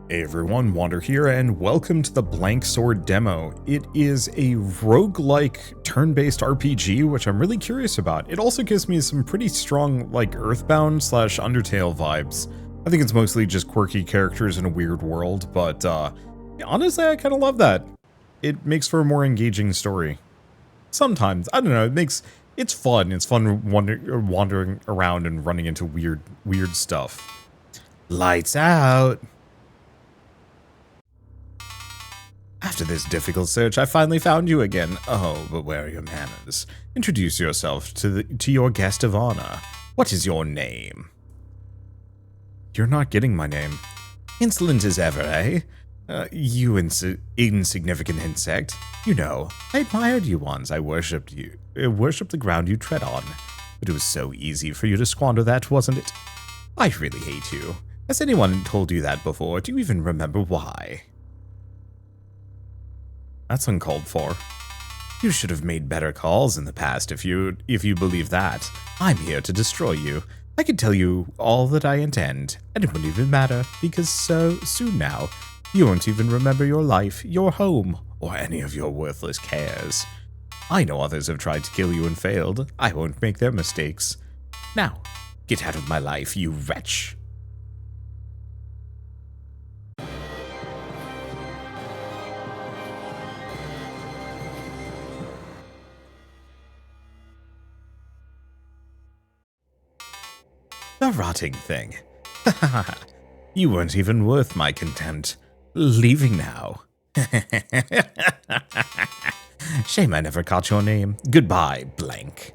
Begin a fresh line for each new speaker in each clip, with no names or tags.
Hey everyone, Wander here, and welcome to the Blanksword demo. It is a roguelike turn-based RPG, which I'm really curious about. It also gives me some pretty strong, Earthbound / Undertale vibes. I think it's mostly just quirky characters in a weird world, but honestly, I kind of love that. It makes for a more engaging story. Sometimes, I don't know, it's fun. It's fun wandering around and running into weird stuff. Lights out! After this difficult search, I finally found you again. Oh, but where are your manners? Introduce yourself to your guest of honor. What is your name? You're not getting my name. Insolent as ever, eh? You insignificant insect. You know, I admired you once. I worshipped you. Worshipped the ground you tread on. But it was so easy for you to squander that, wasn't it? I really hate you. Has anyone told you that before? Do you even remember why? That's uncalled for. You should have made better calls in the past if you believe that. I'm here to destroy you. I can tell you all that I intend, and it wouldn't even matter, because so soon now, you won't even remember your life, your home, or any of your worthless cares. I know others have tried to kill you and failed. I won't make their mistakes. Now, get out of my life, you wretch. The rotting thing. You weren't even worth my contempt. Leaving now. Shame I never caught your name. Goodbye, blank.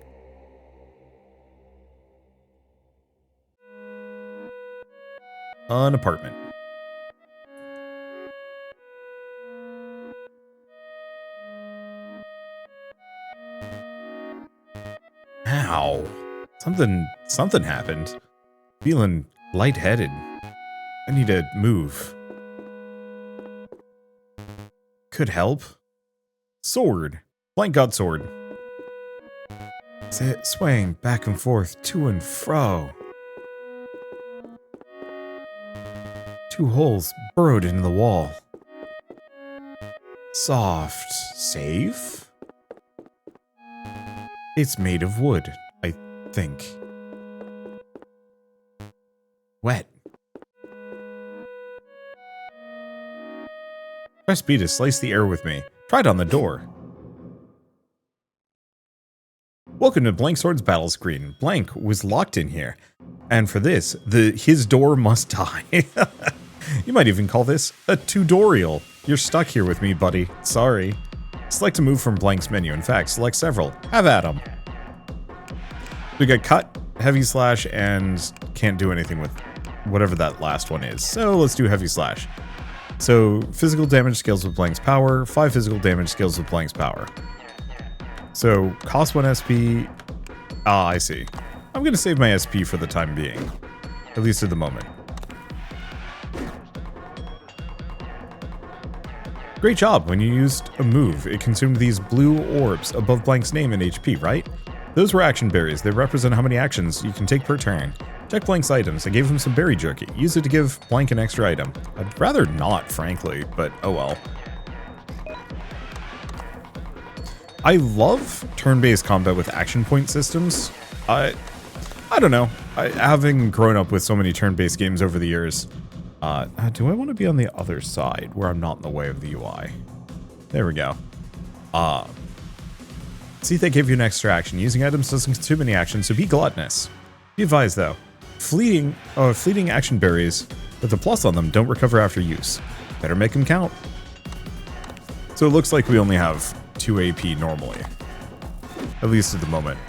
An apartment. Ow. Something happened. Feeling lightheaded. I need to move. Could help. Sword. Blank got sword. Swaying back and forth, to and fro. 2 holes burrowed into the wall. Soft. Safe? It's made of wood, I think. Wet. Press B to slice the air with me. Try it on the door. Welcome to Blanksword's battle screen. Blank was locked in here. And for this, his door must die. You might even call this a tutorial. You're stuck here with me, buddy. Sorry. Select to move from Blank's menu. In fact, select several. Have at 'em. We got cut, heavy slash, and can't do anything with whatever that last one is. So let's do heavy slash. So physical damage scales with Blank's power, 5 physical damage scales with Blank's power. So cost 1 SP. Ah, I see. I'm going to save my SP for the time being. At least at the moment. Great job. When you used a move, it consumed these blue orbs above Blank's name and HP, right? Those were action berries. They represent how many actions you can take per turn. Check Blank's items. I gave him some berry jerky. Use it to give Blank an extra item. I'd rather not, frankly, but oh well. I love turn-based combat with action point systems. I don't know. Having grown up with so many turn-based games over the years, do I want to be on the other side where I'm not in the way of the UI? There we go. See if they give you an extra action. Using items doesn't consume any action, so be gluttonous. Be advised though, fleeting action berries with a plus on them don't recover after use. Better make them count. So it looks like we only have 2 AP normally. At least at the moment.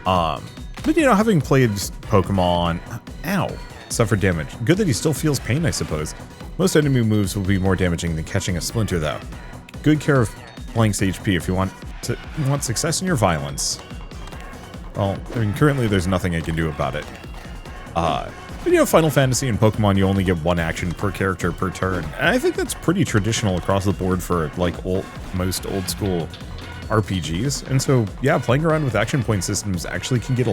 But you know, having played Pokemon, ow, suffered damage. Good that he still feels pain, I suppose. Most enemy moves will be more damaging than catching a splinter though. Good care of Blank's HP if you want success in your violence. Well, I mean, currently there's nothing I can do about it. But you know, Final Fantasy and Pokemon, you only get 1 action per character per turn. And I think that's pretty traditional across the board for, most old school RPGs. And so, yeah, playing around with action point systems actually can get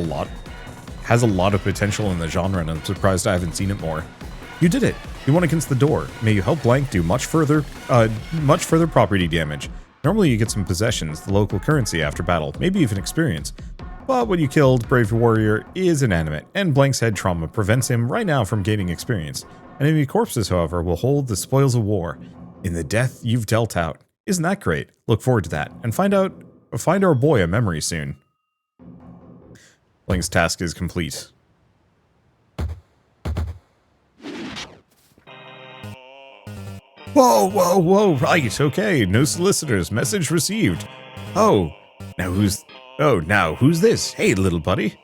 has a lot of potential in the genre, and I'm surprised I haven't seen it more. You did it! You won against the door. May you help Blank do much further property damage. Normally you get some possessions, the local currency after battle, maybe even experience. But when you killed, Brave Warrior is inanimate, and Blank's head trauma prevents him right now from gaining experience. Enemy corpses, however, will hold the spoils of war in the death you've dealt out. Isn't that great? Look forward to that, and find our boy a memory soon. Blank's task is complete. Whoa, right, okay, no solicitors, message received. Now who's this? Hey, little buddy.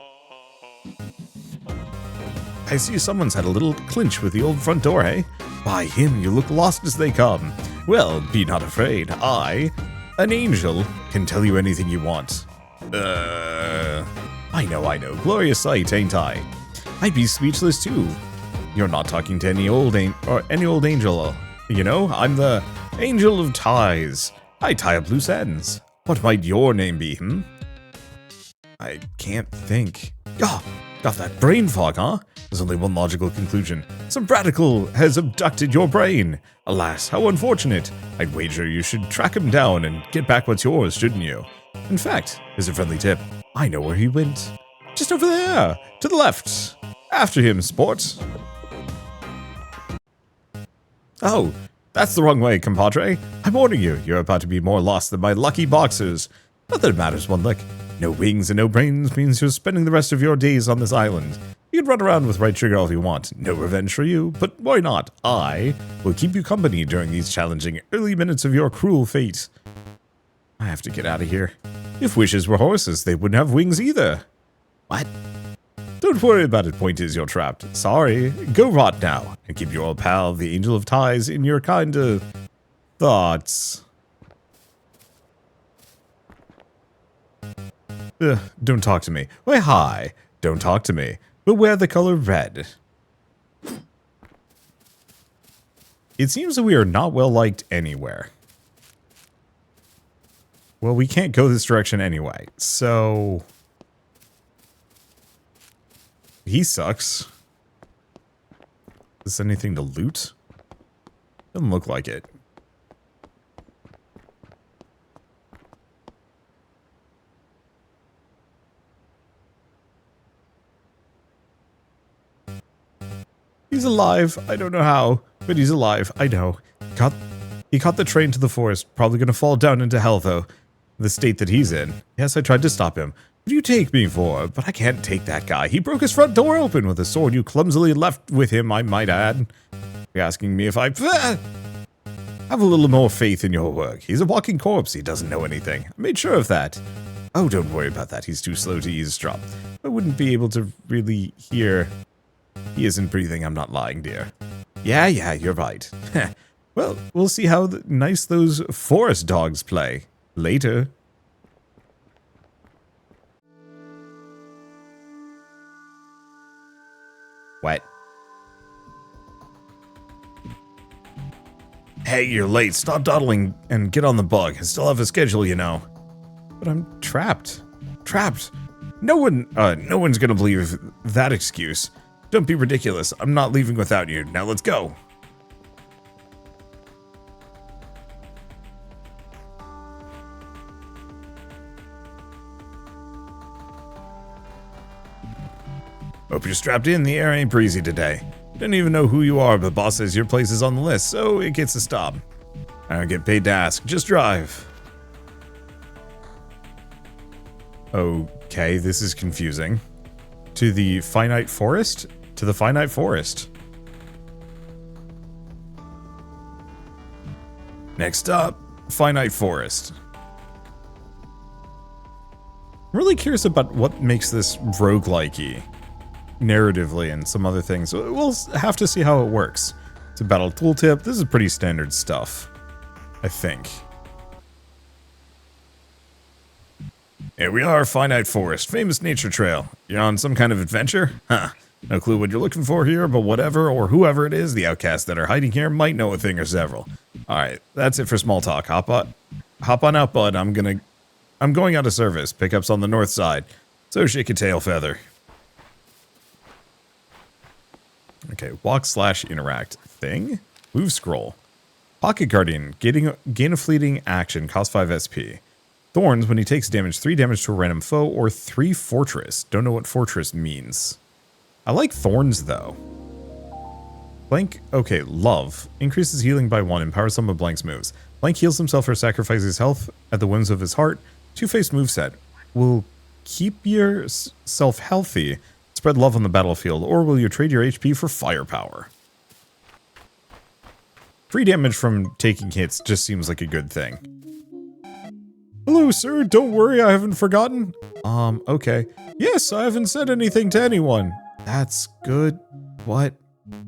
I see someone's had a little clinch with the old front door, hey? By him, you look lost as they come. Well, be not afraid, I, an angel, can tell you anything you want. I know, glorious sight, ain't I? I'd be speechless too. You're not talking to any old angel. You know, I'm the Angel of Ties. I tie up loose ends. What might your name be, I can't think. Got that brain fog, huh? There's only one logical conclusion. Some radical has abducted your brain. Alas, how unfortunate. I'd wager you should track him down and get back what's yours, shouldn't you? In fact, here's a friendly tip. I know where he went. Just over there, to the left. After him, sport. Oh, that's the wrong way, compadre. I'm warning you, you're about to be more lost than my lucky boxers. Not that it matters one lick. No wings and no brains means you're spending the rest of your days on this island. You can run around with right trigger all you want. No revenge for you, but why not? I will keep you company during these challenging early minutes of your cruel fate. I have to get out of here. If wishes were horses, they wouldn't have wings either. What? Don't worry about it, point is you're trapped. Sorry, go rot now, and keep your old pal, the Angel of Ties, in your kind of thoughts. Don't talk to me. Why, hi. Don't talk to me. But wear the color red. It seems that we are not well liked anywhere. Well, we can't go this direction anyway, so... He sucks. Is this anything to loot? Doesn't look like it. He's alive. I don't know how, but he's alive. I know. He caught the train to the forest. Probably gonna fall down into hell, though. The state that he's in. Yes, I tried to stop him. What do you take me for? But I can't take that guy. He broke his front door open with a sword you clumsily left with him, I might add. You're asking me if I... Have a little more faith in your work. He's a walking corpse. He doesn't know anything. I made sure of that. Oh, don't worry about that. He's too slow to eavesdrop. I wouldn't be able to really hear... He isn't breathing. I'm not lying, dear. Yeah, you're right. Well, we'll see how nice those forest dogs play. Later. What? Hey, you're late. Stop dawdling and get on the bug. I still have a schedule, you know. But I'm trapped. Trapped. No one's gonna believe that excuse. Don't be ridiculous. I'm not leaving without you. Now let's go. Hope you're strapped in. The air ain't breezy today. Don't even know who you are, but boss says your place is on the list, so it gets a stop. I don't get paid to ask. Just drive. Okay, this is confusing. To the finite forest? To the finite forest. Next up, finite forest. I'm really curious about what makes this roguelike-y. Narratively and some other things. We'll have to see how it works. It's a battle tooltip. This is pretty standard stuff, I think. Here we are, Finite Forest, famous nature trail. You're on some kind of adventure? Huh. No clue what you're looking for here, but whatever or whoever it is, the outcasts that are hiding here might know a thing or several. Alright, that's it for small talk. Hop on out, bud. I'm going out of service. Pickup's on the north side. So shake your tail feather. Okay, walk slash interact thing. Move scroll. Pocket Guardian, gain a fleeting action, cost 5 SP. Thorns, when he takes damage, 3 damage to a random foe, or 3 Fortress. Don't know what Fortress means. I like Thorns, though. Blank, okay, Love. Increases healing by 1, empowers some of Blank's moves. Blank heals himself or sacrifices health at the whims of his heart. Two-faced moveset. Will keep yourself healthy, spread love on the battlefield, or will you trade your HP for firepower? Free damage from taking hits just seems like a good thing. Hello, sir. Don't worry, I haven't forgotten. Okay. Yes, I haven't said anything to anyone. That's good. What?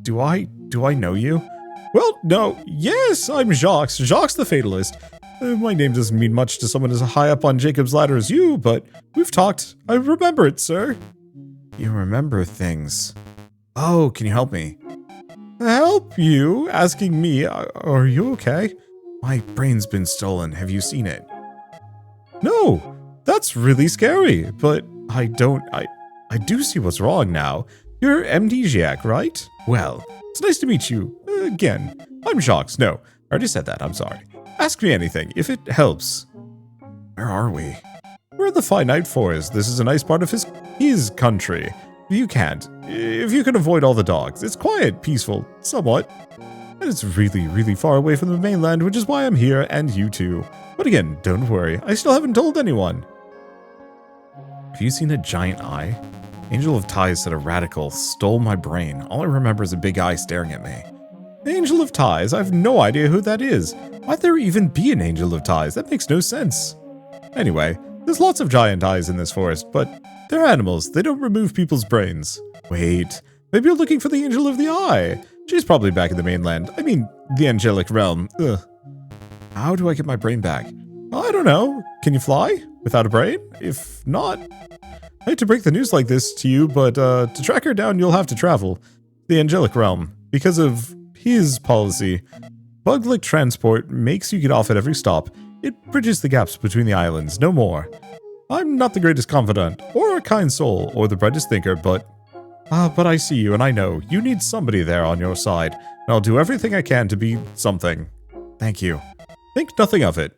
Do I know you? Well, no. Yes, I'm Jacques. Jacques the Fatalist. My name doesn't mean much to someone as high up on Jacob's ladder as you, but we've talked. I remember it, sir. You remember things. Oh, can you help me? Help you? Asking me, are you okay? My brain's been stolen. Have you seen it? No, that's really scary, but I do see what's wrong now. You're amnesiac, right? Well, it's nice to meet you. Again, I'm Jacques. No, I already said that, I'm sorry. Ask me anything, if it helps. Where are we? We're in the Finite Forest. This is a nice part of his country. If you can avoid all the dogs, it's quiet, peaceful, somewhat. And it's really, really far away from the mainland, which is why I'm here, and you too. But again, don't worry, I still haven't told anyone. Have you seen a giant eye? Angel of Ties said a radical stole my brain. All I remember is a big eye staring at me. Angel of Ties? I have no idea who that is. Why'd there even be an Angel of Ties? That makes no sense. Anyway, there's lots of giant eyes in this forest, but they're animals. They don't remove people's brains. Wait, maybe you're looking for the Angel of the Eye. She's probably back in the mainland. I mean, the angelic realm. Ugh. How do I get my brain back? I don't know. Can you fly without a brain? If not, I hate to break the news like this to you, but to track her down, you'll have to travel. The angelic realm. Because of his policy, bug-like transport makes you get off at every stop. It bridges the gaps between the islands, no more. I'm not the greatest confidant, or a kind soul, or the brightest thinker, but I see you, and I know you need somebody there on your side, and I'll do everything I can to be something. Thank you. Think nothing of it.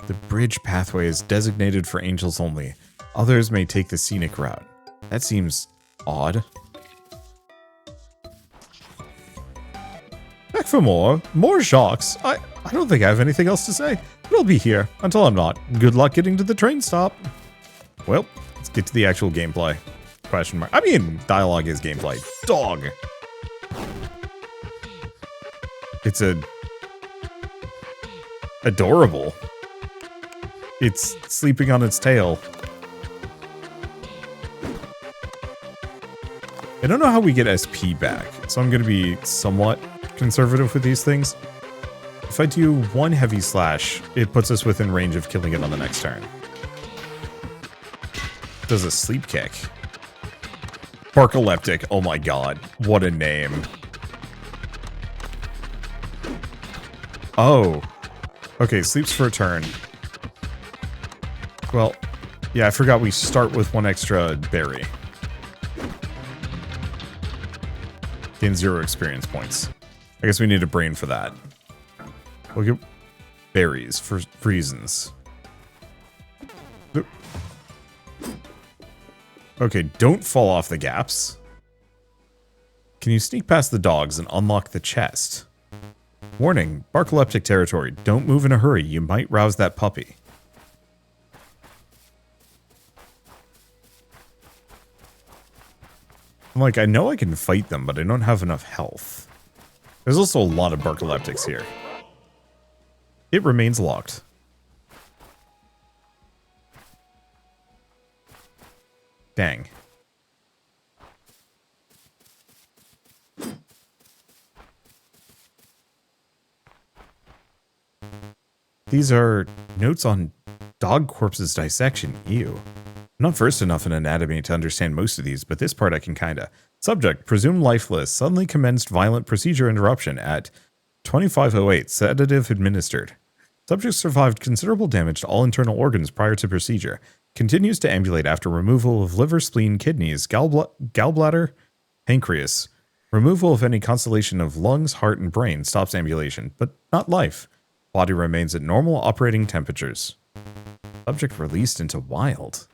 The bridge pathway is designated for angels only. Others may take the scenic route. That seems odd. Back for more Jacques. I don't think I have anything else to say, but I'll be here until I'm not. Good luck getting to the train stop. Well, let's get to the actual gameplay. Question mark. I mean, dialogue is gameplay. Dog. It's adorable. It's sleeping on its tail. I don't know how we get SP back, so I'm going to be somewhat conservative with these things. If I do one heavy slash, it puts us within range of killing it on the next turn. Does a sleep kick. Barcoleptic, oh my god, what a name. Oh. Okay, sleeps for a turn. Well, yeah, I forgot we start with one extra berry. Gain 0 experience points. I guess we need a brain for that. We'll get berries for reasons. Okay, don't fall off the gaps. Can you sneak past the dogs and unlock the chest? Warning, Barcoleptic territory. Don't move in a hurry. You might rouse that puppy. I'm like, I know I can fight them, but I don't have enough health. There's also a lot of Barcoleptics here. It remains locked. Dang. These are notes on dog corpses dissection. Ew. I'm not versed enough in anatomy to understand most of these, but this part I can kinda. Subject, presumed lifeless, suddenly commenced violent procedure interruption at 2508, sedative administered. Subject survived considerable damage to all internal organs prior to procedure. Continues to ambulate after removal of liver, spleen, kidneys, gallbladder, pancreas. Removal of any constellation of lungs, heart, and brain stops ambulation, but not life. Body remains at normal operating temperatures. Subject released into wild.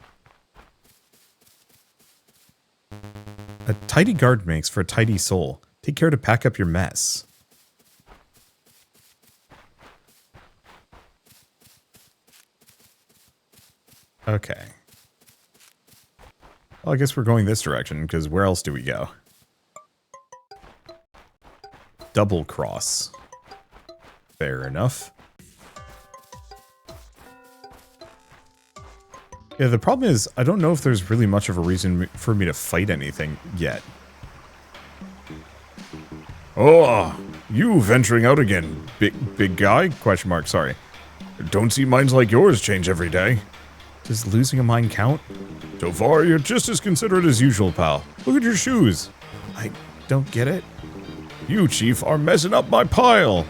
A tidy guard makes for a tidy soul. Take care to pack up your mess. Okay. Well, I guess we're going this direction, because where else do we go? Double cross. Fair enough. Yeah, the problem is, I don't know if there's really much of a reason for me to fight anything yet. Oh, you venturing out again, big guy? Question mark, sorry. Don't see minds like yours change every day. Does losing a mind count? So far, you're just as considerate as usual, pal. Look at your shoes. I don't get it. You, Chief, are messing up my pile.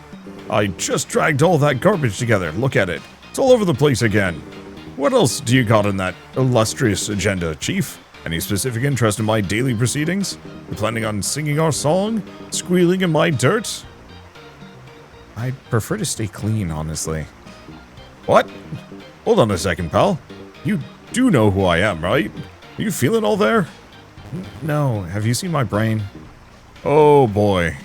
I just dragged all that garbage together. Look at it. It's all over the place again. What else do you got in that illustrious agenda, Chief? Any specific interest in my daily proceedings? You planning on singing our song? Squealing in my dirt? I prefer to stay clean, honestly. What? Hold on a second, pal. You do know who I am, right? Are you feeling all there? No. Have you seen my brain? Oh, boy.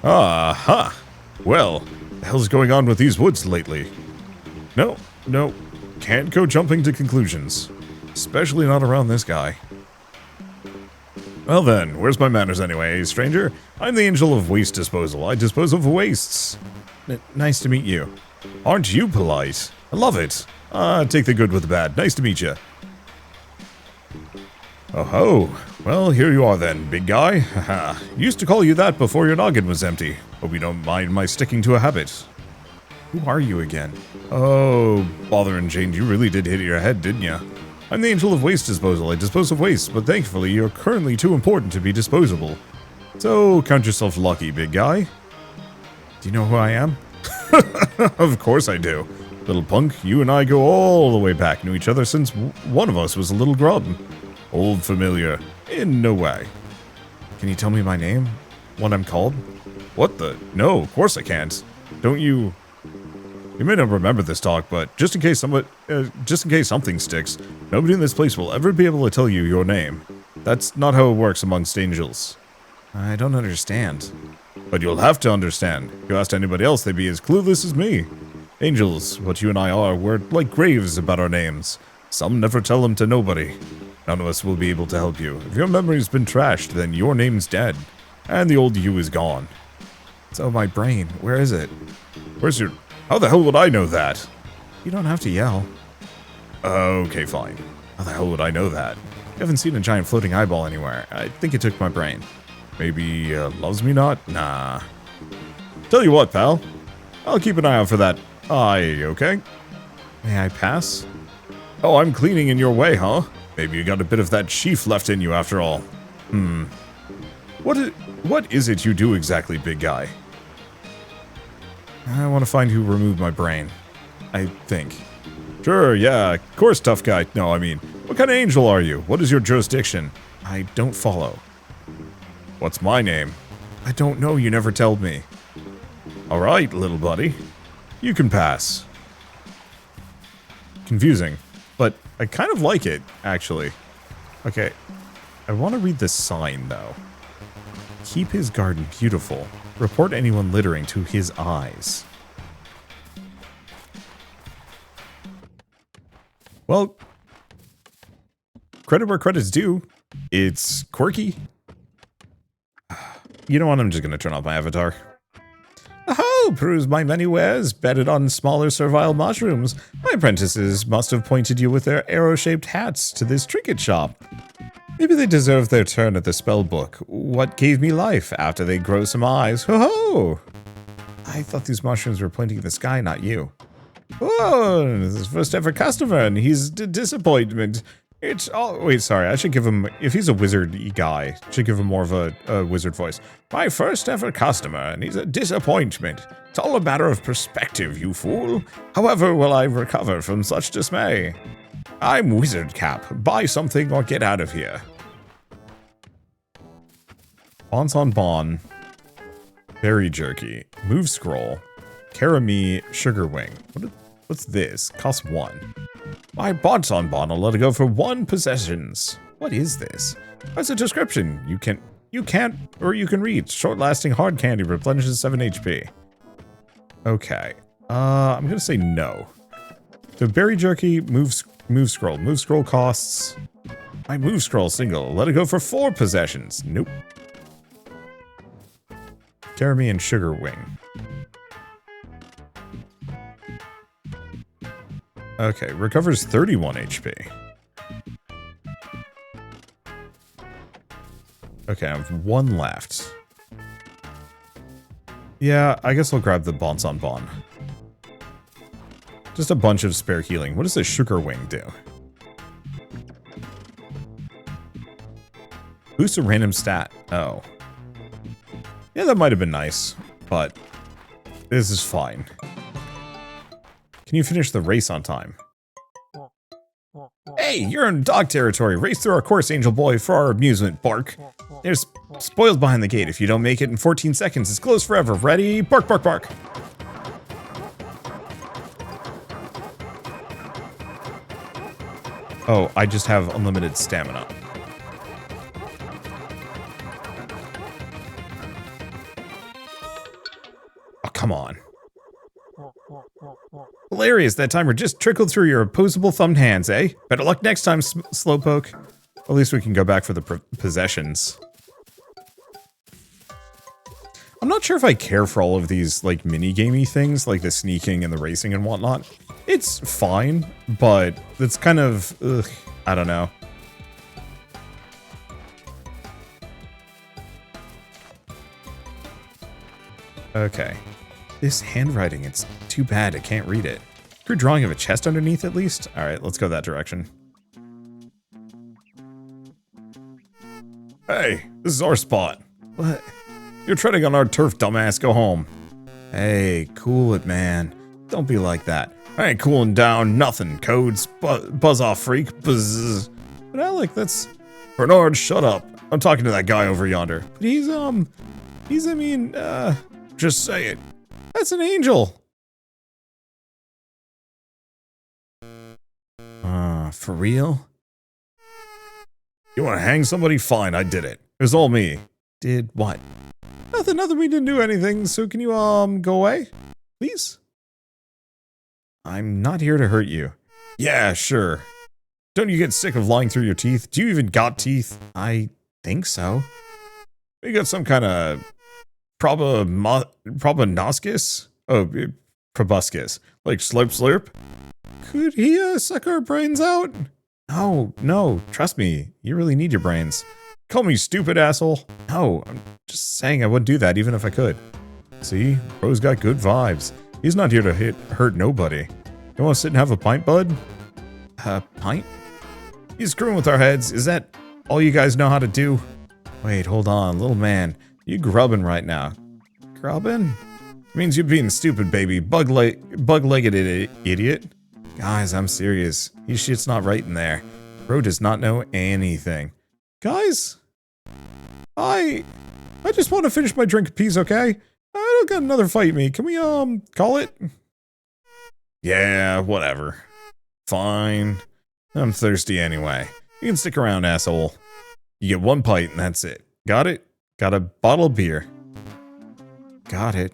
Ah-ha. Well, the hell's going on with these woods lately? No. Can't go jumping to conclusions. Especially not around this guy. Well then, where's my manners anyway, stranger? I'm the Angel of Waste Disposal. I dispose of wastes. Nice to meet you. Aren't you polite? I love it. Take the good with the bad. Nice to meet you. Oh ho. Well, here you are then, big guy. Haha. Used to call you that before your noggin was empty. Hope you don't mind my sticking to a habit. Who are you again? Oh, bother and Jane, you really did hit your head, didn't you? I'm the Angel of Waste Disposal. I dispose of waste, but thankfully you're currently too important to be disposable. So, count yourself lucky, big guy. Do you know who I am? Of course I do. Little punk, you and I go all the way back. Knew each other since one of us was a little grub. Old familiar. In no way. Can you tell me my name? What I'm called? What the? No, of course I can't. Don't you... You may not remember this talk, but just in case something sticks, nobody in this place will ever be able to tell you your name. That's not how it works amongst angels. I don't understand. But you'll have to understand. If you asked anybody else, they'd be as clueless as me. Angels, what you and I are, we're like graves about our names. Some never tell them to nobody. None of us will be able to help you. If your memory's been trashed, then your name's dead. And the old you is gone. So my brain, where is it? Where's your... How the hell would I know that? You don't have to yell. Okay, fine. How the hell would I know that? You haven't seen a giant floating eyeball anywhere. I think it took my brain. Maybe, loves me not? Nah. Tell you what, pal. I'll keep an eye out for that eye, okay? May I pass? Oh, I'm cleaning in your way, huh? Maybe you got a bit of that chief left in you after all. What is it you do exactly, big guy? I want to find who removed my brain. I think. Sure, yeah, of course, tough guy. No, I mean, what kind of angel are you? What is your jurisdiction? I don't follow. What's my name? I don't know, you never told me. Alright, little buddy. You can pass. Confusing, but I kind of like it, actually. Okay, I want to read this sign, though. Keep his garden beautiful. Report anyone littering to his eyes. Well, credit where credit's due. It's quirky. You know what? I'm just going to turn off my avatar. Oh, peruse my many wares, bedded on smaller servile mushrooms. My apprentices must have pointed you with their arrow-shaped hats to this trinket shop. Maybe they deserve their turn at the spell book. What gave me life after they grow some eyes? Ho-ho! I thought these mushrooms were pointing at the sky, not you. Oh, this is first ever customer, and he's disappointment. It's oh wait, sorry. I should give him if he's a wizard guy. Should give him more of a wizard voice. My first ever customer, and he's a disappointment. It's all a matter of perspective, you fool. However, will I recover from such dismay? I'm Wizard Cap. Buy something or get out of here. Bons on Bon. Berry Jerky. Move Scroll. Carami Sugar Wing. What's this? Costs 1. My Bots on Bon will let it go for 1 possessions. What is this? That's a description. You can't, or you can read. Short-lasting hard candy replenishes 7 HP. Okay. I'm gonna say no. So Berry Jerky, move scroll. Move scroll costs. My move scroll single. Let it go for 4 possessions. Nope. Jeremy and Sugar Wing. Okay, recovers 31 HP. Okay, I have 1 left. Yeah, I guess I'll grab the Bons on Bon. Just a bunch of spare healing. What does the Sugar Wing do? Boost a random stat. Oh. Yeah, that might have been nice, but this is fine. Can you finish the race on time? Hey, you're in dog territory. Race through our course, Angel Boy, for our amusement. Bark. There's spoils behind the gate. If you don't make it in 14 seconds, it's closed forever. Ready? Bark, bark, bark. Oh, I just have unlimited stamina. Oh, come on. Hilarious, that timer just trickled through your opposable thumbed hands, eh? Better luck next time, Slowpoke. At least we can go back for the possessions. I'm not sure if I care for all of these, like, mini-gamey things, like the sneaking and the racing and whatnot. It's fine, but it's kind of, ugh, I don't know. Okay. This handwriting, it's too bad I can't read it. Your drawing of a chest underneath, at least? Alright, let's go that direction. Hey, this is our spot. What? You're treading on our turf, dumbass. Go home. Hey, cool it, man. Don't be like that. I ain't cooling down nothing. Codes, buzz off, freak. Buzz. But Alec, that's... Bernard, shut up. I'm talking to that guy over yonder. But he's, I mean, just say it. That's an angel. For real? You want to hang somebody? Fine, I did it. It was all me. Did what? Nothing, we didn't do anything, so can you, go away? Please? I'm not here to hurt you. Yeah, sure. Don't you get sick of lying through your teeth? Do you even got teeth? I think so. You got some kind of proboscis? Oh, proboscis. Like slurp slurp? Could he, suck our brains out? No, trust me. You really need your brains. Call me stupid, asshole. No, I'm just saying I wouldn't do that even if I could. See? Bro's got good vibes. He's not here to hurt nobody. You want to sit and have a pint, bud? Pint? He's screwing with our heads. Is that all you guys know how to do? Wait, hold on, little man. You grubbing right now. Grubbing? Means you're being stupid, baby. Bug-legged idiot. Guys, I'm serious. His shit's not right in there. Bro does not know anything. Guys? I just want to finish my drink of peace, okay? I don't got another fight me. Can we, call it? Yeah, whatever. Fine. I'm thirsty anyway. You can stick around, asshole. You get 1 pint and that's it. Got it? Got a bottle of beer. Got it.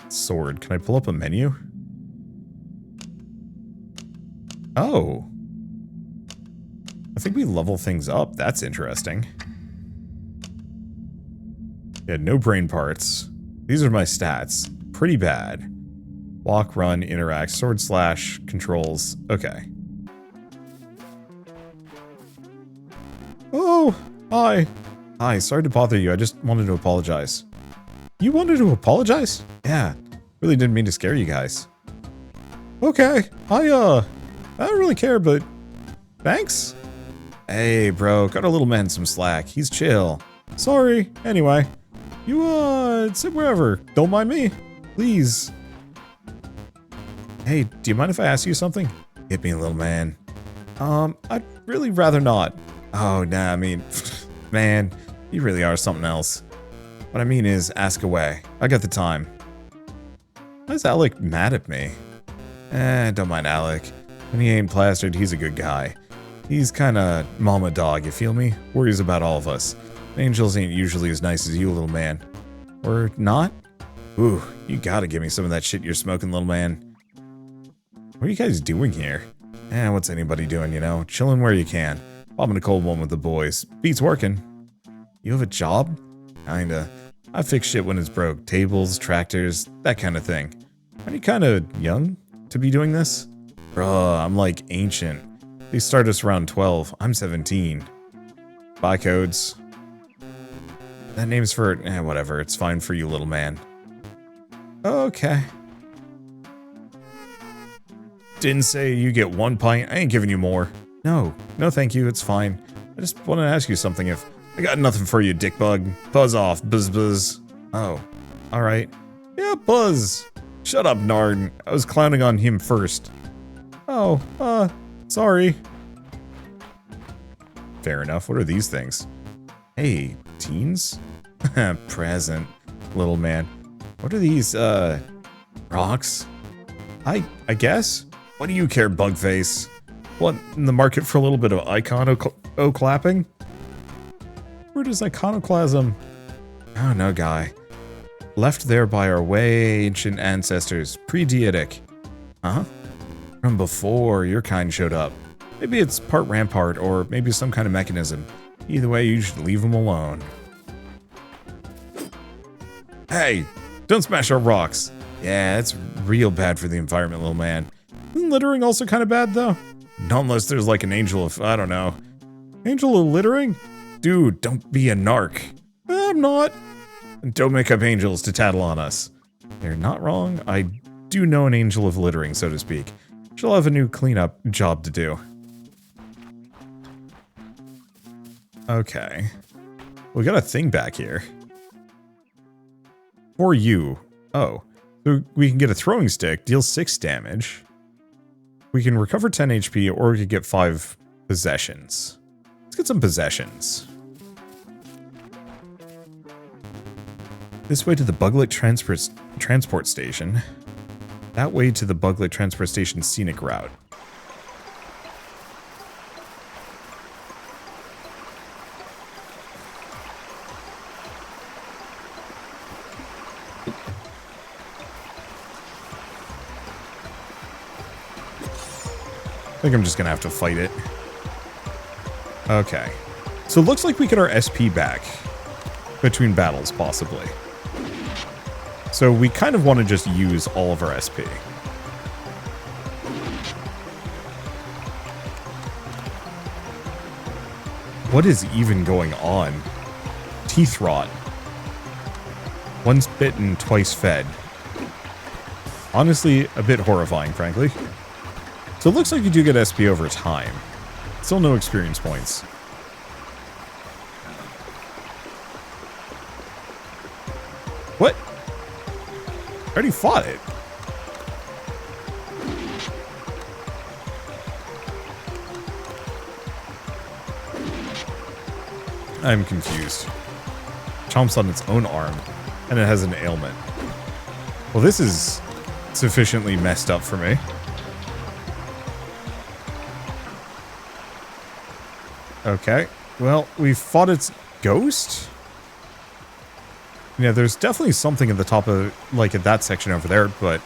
Sword. Can I pull up a menu? Oh. I think we level things up. That's interesting. Yeah, no brain parts. These are my stats. Pretty bad. Walk, run, interact, sword slash, controls. Okay. Oh, hi. Hi, sorry to bother you. I just wanted to apologize. You wanted to apologize? Yeah. Really didn't mean to scare you guys. Okay. I don't really care, but thanks. Hey, bro, cut our little man some slack. He's chill. Sorry. Anyway, you, sit wherever. Don't mind me. Please. Hey, do you mind if I ask you something? Hit me, little man. I'd really rather not. Oh, nah, I mean, man, you really are something else. What I mean is, ask away. I got the time. Why is Alec mad at me? Don't mind Alec. When he ain't plastered, he's a good guy. He's kinda mama dog, you feel me? Worries about all of us. Angels ain't usually as nice as you, little man. Or not? Ooh, you gotta give me some of that shit you're smoking, little man. What are you guys doing here? What's anybody doing, you know? Chilling where you can. Popping a cold one with the boys. Beats working. You have a job? Kinda. I fix shit when it's broke. Tables, tractors, that kind of thing. Are you kinda young to be doing this? Bruh, I'm like ancient. They start us around 12. I'm 17. Bye, codes. That name's for... whatever. It's fine for you, little man. Okay. Didn't say you get 1 pint. I ain't giving you more. No. No, thank you. It's fine. I just want to ask you something. If I got nothing for you, dickbug. Buzz off. Buzz buzz. Oh. Alright. Yeah, Buzz. Shut up, Nard. I was clowning on him first. Oh, sorry. Fair enough. What are these things? Hey, teens? Present, little man. What are these, rocks? I guess? What do you care, Bugface? What, in the market for a little bit of iconoclapping? Where does iconoclasm? Oh, no, guy. Left there by our way ancient ancestors, pre-deitic. Huh? From before your kind showed up. Maybe it's part rampart, or maybe some kind of mechanism. Either way, you should leave them alone. Hey, don't smash our rocks. Yeah, it's real bad for the environment, little man. Isn't littering also kind of bad, though? Not unless there's like an angel of, I don't know. Angel of littering? Dude, don't be a narc. I'm not. Don't make up angels to tattle on us. They're not wrong. I do know an angel of littering, so to speak. She'll have a new cleanup job to do. Okay. We got a thing back here. For you. Oh. So we can get a throwing stick, deal 6 damage. We can recover 10 HP, or we could get 5 possessions. Let's get some possessions. This way to the Buglet transport station. That way to the Buglet transport station scenic route. I think I'm just gonna have to fight it. Okay. So it looks like we get our SP back between battles, possibly. So we kind of want to just use all of our SP. What is even going on? Teeth rot. Once bitten, twice fed. Honestly, a bit horrifying, frankly. So it looks like you do get SP over time. Still no experience points. What? I already fought it. I'm confused. Chomps on its own arm, and it has an ailment. Well, this is sufficiently messed up for me. Okay, well, we fought its ghost? Yeah, there's definitely something at the top of, like, at that section over there, but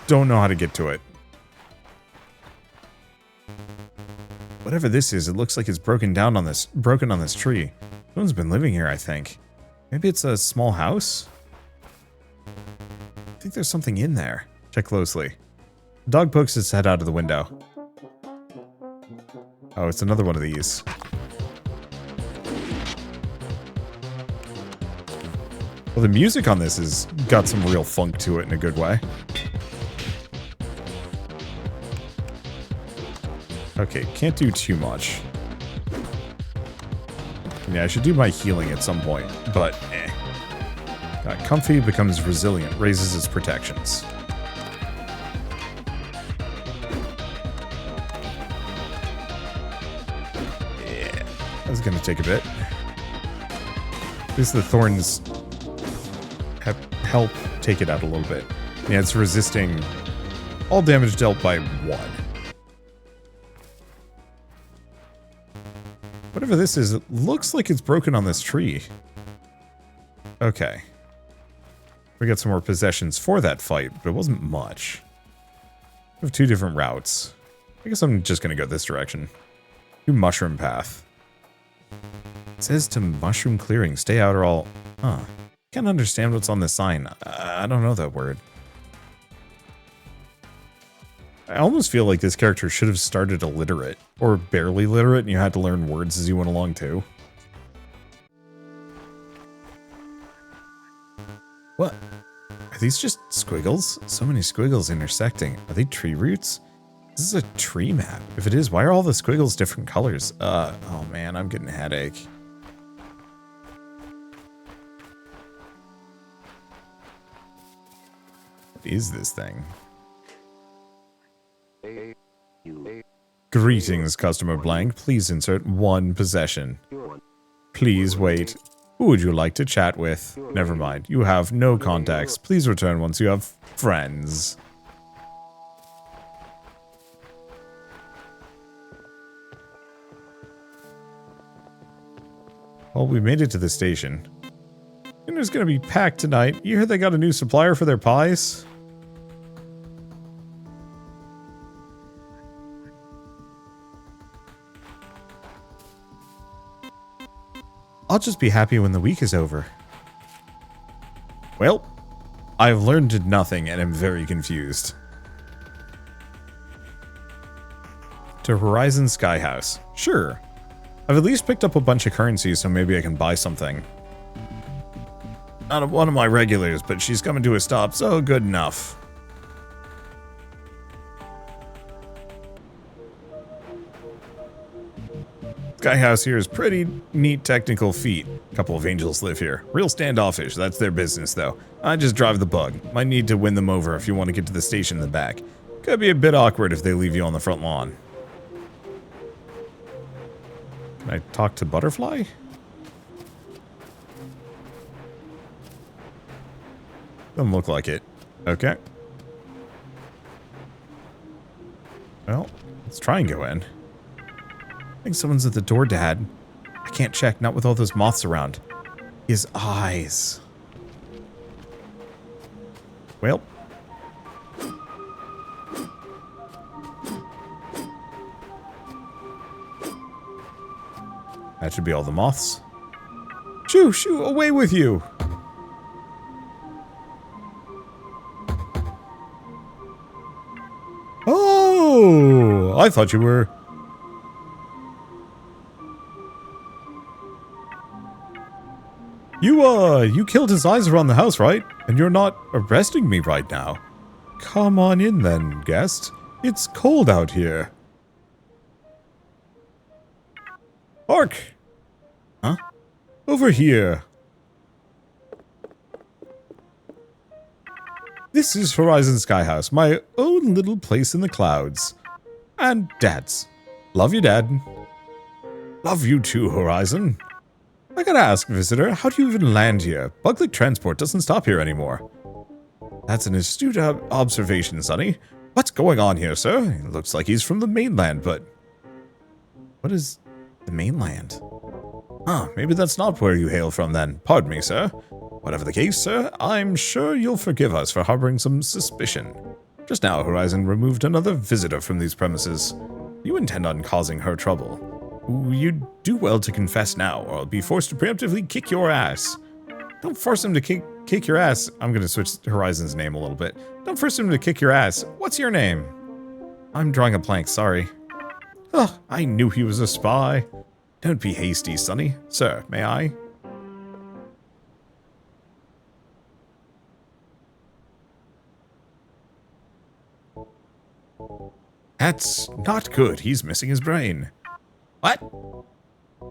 don't know how to get to it. Whatever this is, it looks like it's broken on this tree. Someone's been living here, I think. Maybe it's a small house? I think there's something in there. Check closely. The dog pokes its head out of the window. Oh, it's another one of these. Well, the music on this has got some real funk to it in a good way. Okay, can't do too much. Yeah, I should do my healing at some point, but eh. Comfy becomes resilient, raises its protections. Yeah, that's gonna take a bit. At least the thorns help take it out a little bit. Yeah, it's resisting all damage dealt by 1. Whatever this is, it looks like it's broken on this tree. Okay. We got some more possessions for that fight, but it wasn't much. We have 2 different routes. I guess I'm just going to go this direction. Do mushroom path. It says to mushroom clearing, stay out or all... Huh. Can't understand what's on this sign. I don't know that word. I almost feel like this character should have started illiterate, or barely literate, and you had to learn words as you went along too. What? Are these just squiggles? So many squiggles intersecting. Are they tree roots? This is a tree map. If it is, why are all the squiggles different colors? Oh man, I'm getting a headache. What is this thing? Greetings, customer blank. Please insert 1 possession. Please wait. Who would you like to chat with? Never mind. You have no contacts. Please return once you have friends. Well, we made it to the station. Dinner's gonna be packed tonight. You heard they got a new supplier for their pies? I'll just be happy when the week is over. Well, I've learned nothing and am very confused. To Horizon Sky House. Sure. I've at least picked up a bunch of currency, so maybe I can buy something. Not one of my regulars, but she's coming to a stop, so good enough. Sky House here is pretty neat technical feat. A couple of angels live here. Real standoffish, that's their business though. I just drive the bug. Might need to win them over if you want to get to the station in the back. Could be a bit awkward if they leave you on the front lawn. Can I talk to Butterfly? Doesn't look like it. Okay. Well, let's try and go in. I think someone's at the door, Dad. I can't check, not with all those moths around. His eyes. Well. That should be all the moths. Shoo, shoo, away with you! Oh, I thought you were... You killed his eyes around the house, right? And you're not arresting me right now. Come on in then, guest. It's cold out here. Hark! Huh? Over here. This is Horizon Sky House, my own little place in the clouds. And Dad's. Love you, Dad. Love you too, Horizon. I gotta ask, visitor, how do you even land here? Buglic transport doesn't stop here anymore. That's an astute observation, Sonny. What's going on here, sir? It looks like he's from the mainland, but... What is the mainland? Huh, maybe that's not where you hail from then. Pardon me, sir. Whatever the case, sir, I'm sure you'll forgive us for harboring some suspicion. Just now, Horizon removed another visitor from these premises. You intend on causing her trouble. You'd do well to confess now, or I'll be forced to preemptively kick your ass. Don't force him to kick your ass. I'm gonna switch Horizon's name a little bit. Don't force him to kick your ass. What's your name? I'm drawing a blank, sorry. Ugh, I knew he was a spy. Don't be hasty, Sonny. Sir, may I? That's not good. He's missing his brain. What?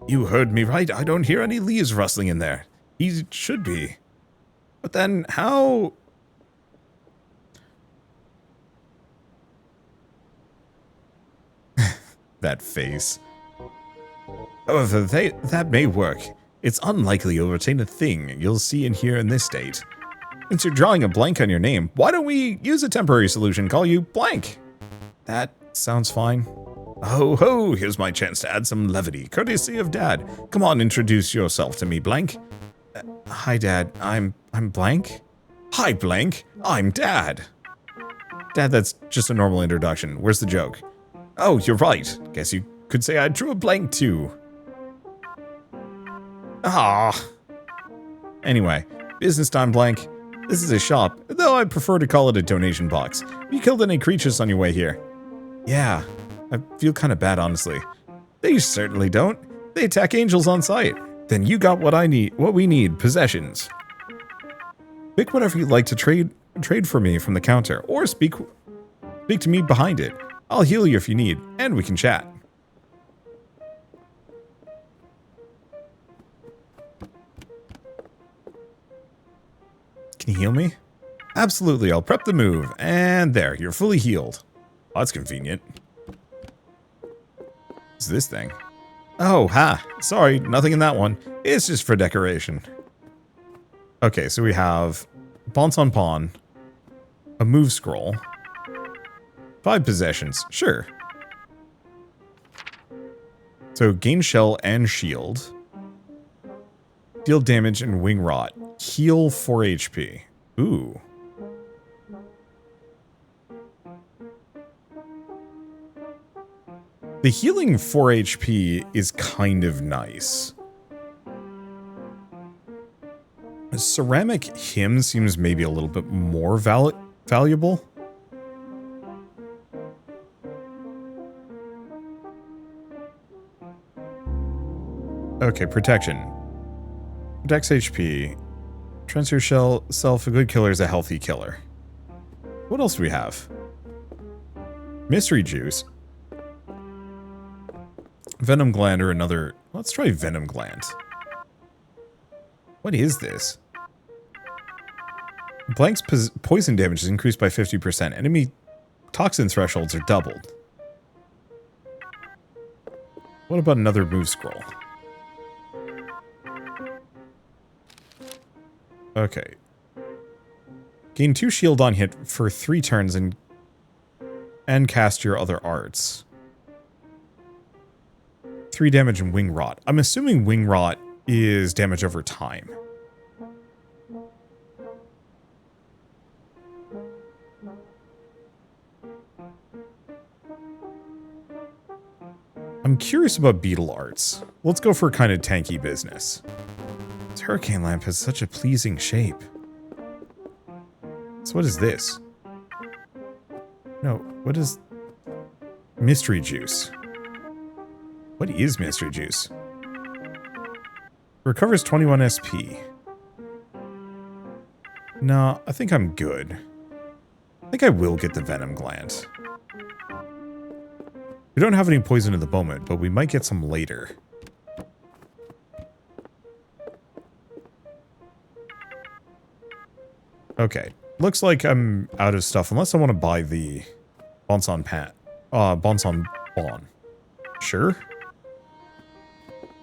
You heard me right. I don't hear any leaves rustling in there. He should be. But then how... That face. However, that may work. It's unlikely you'll retain a thing you'll see and hear in this state. Since you're drawing a blank on your name, why don't we use a temporary solution, call you Blank? That sounds fine. Ho ho, here's my chance to add some levity, courtesy of Dad. Come on, introduce yourself to me, Blank. Hi, Dad. I'm Blank. Hi, Blank. I'm Dad. Dad, that's just a normal introduction. Where's the joke? Oh, you're right. Guess you could say I drew a blank too. Ah. Anyway, business time, Blank. This is a shop, though I prefer to call it a donation box. Have you killed any creatures on your way here? Yeah, I feel kind of bad, honestly. They certainly don't. They attack angels on sight. Then you got what we need, possessions. Pick whatever you'd like to trade for me from the counter, or speak to me behind it. I'll heal you if you need, and we can chat. Can you heal me? Absolutely, I'll prep the move, and there, you're fully healed. Oh, that's convenient. What's this thing? Oh, ha, sorry, nothing in that one. It's just for decoration. Okay, so we have Bounce on Pawn, a move scroll, 5 possessions, sure. So gain shell and shield, deal damage and wing rot, heal 4 HP. Ooh. The healing 4 HP is kind of nice. A ceramic hymn seems maybe a little bit more valuable. Okay, protection. Protects HP. Transfer self, a good killer is a healthy killer. What else do we have? Mystery juice. Venom gland or another... Let's try venom gland. What is this? Blank's poison damage is increased by 50%. Enemy toxin thresholds are doubled. What about another move scroll? Okay. Gain 2 shield on hit for 3 turns and cast your other arts. 3 damage and wing rot. I'm assuming wing rot is damage over time. I'm curious about beetle arts. Let's go for kind of tanky business. This hurricane lamp has such a pleasing shape. So what is this? No, what is... Mystery juice. What is mystery juice? Recovers 21 SP. No, I think I'm good. I think I will get the venom gland. We don't have any poison at the moment, but we might get some later. Okay. Looks like I'm out of stuff, unless I want to buy the Bounce on Bon. Sure.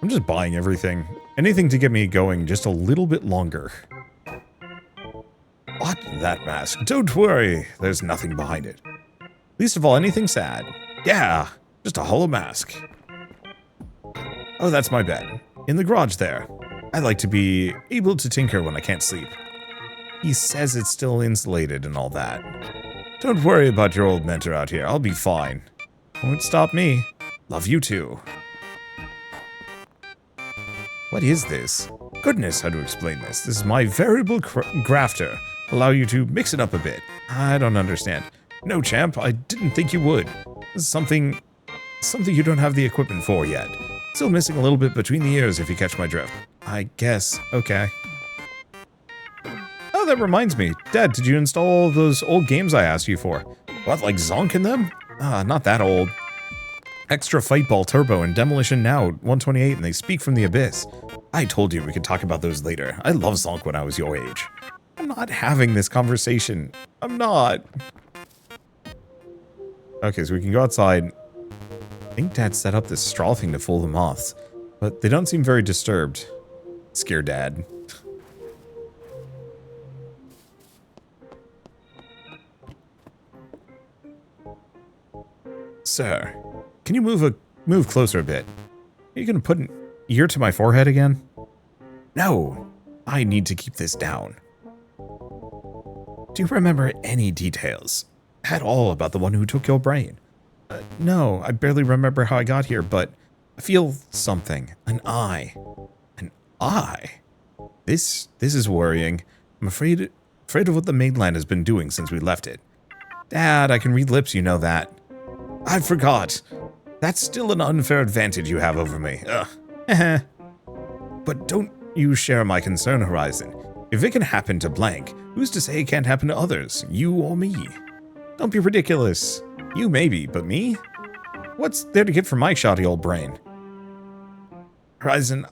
I'm just buying everything. Anything to get me going just a little bit longer. What? That mask? Don't worry. There's nothing behind it. Least of all, anything sad. Yeah, just a hollow mask. Oh, that's my bed. In the garage there. I like to be able to tinker when I can't sleep. He says it's still insulated and all that. Don't worry about your old mentor out here. I'll be fine. Won't stop me. Love you too. What is this? Goodness, how to explain this? This is my variable grafter. Allow you to mix it up a bit. I don't understand. No, champ, I didn't think you would. This is something you don't have the equipment for yet. Still missing a little bit between the ears if you catch my drift. I guess. Okay. Oh, that reminds me. Dad, did you install all those old games I asked you for? What, like Zonk in them? Not that old. Extra Fight Ball Turbo and Demolition Now 128, and they speak from the abyss. I told you we could talk about those later. I loved Zonk when I was your age. I'm not having this conversation. I'm not. Okay, so we can go outside. I think Dad set up this straw thing to fool the moths, but they don't seem very disturbed. Scare Dad. Sir, can you move closer a bit? Are you gonna put an ear to my forehead again? No, I need to keep this down. Do you remember any details at all about the one who took your brain? No, I barely remember how I got here, but I feel something. An eye. An eye? This is worrying. I'm afraid of what the mainland has been doing since we left it. Dad, I can read lips, you know that. I forgot. That's still an unfair advantage you have over me. Ugh. But don't you share my concern, Horizon. If it can happen to Blank, who's to say it can't happen to others, you or me? Don't be ridiculous. You maybe, but me? What's there to get from my shoddy old brain? Horizon,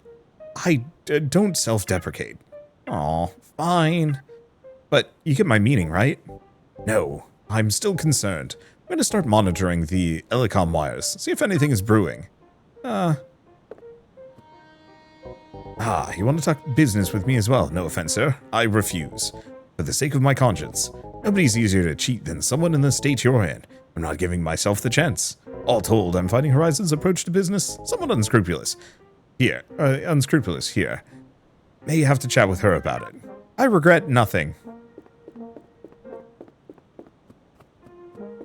I don't self-deprecate. Aw, fine. But you get my meaning, right? No, I'm still concerned. I'm gonna start monitoring the Elecom wires, see if anything is brewing. You want to talk business with me as well? No offense, sir. I refuse. For the sake of my conscience. Nobody's easier to cheat than someone in the state you're in. I'm not giving myself the chance. All told, I'm finding Horizon's approach to business somewhat unscrupulous. Unscrupulous here. May have to chat with her about it. I regret nothing.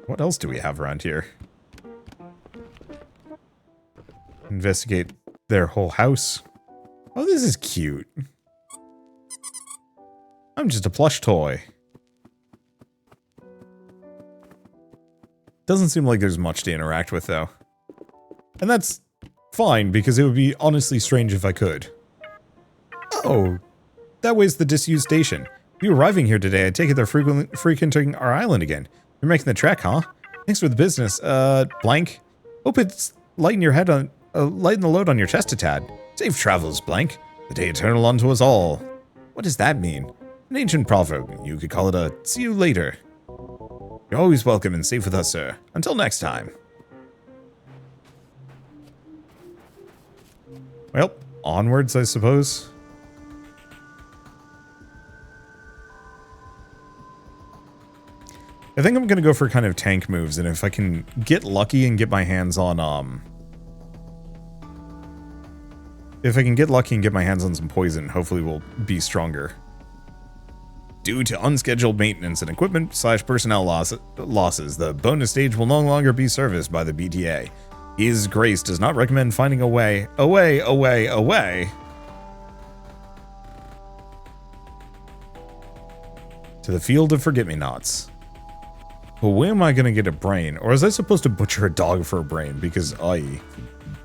What else do we have around here? Investigate their whole house. Oh, this is cute. I'm just a plush toy. Doesn't seem like there's much to interact with, though. And that's fine, because it would be honestly strange if I could. Oh, that way's the disused station. You arriving here today, I take it they're frequenting our island again. You're making the trek, huh? Thanks for the business. Blank. Hope it's lighten the load on your chest a tad. Safe travels, Blank. The day eternal unto us all. What does that mean? An ancient proverb. You could call it a see you later. You're always welcome and safe with us, sir. Until next time. Well, onwards, I suppose. I think I'm gonna go for kind of tank moves, and if I can get lucky and get my hands on, if I can get lucky and get my hands on some poison, hopefully we'll be stronger. Due to unscheduled maintenance and equipment/personnel losses, the bonus stage will no longer be serviced by the BTA. His Grace does not recommend finding a way to the field of forget-me-nots. But where am I gonna get a brain? Or is I supposed to butcher a dog for a brain? Because,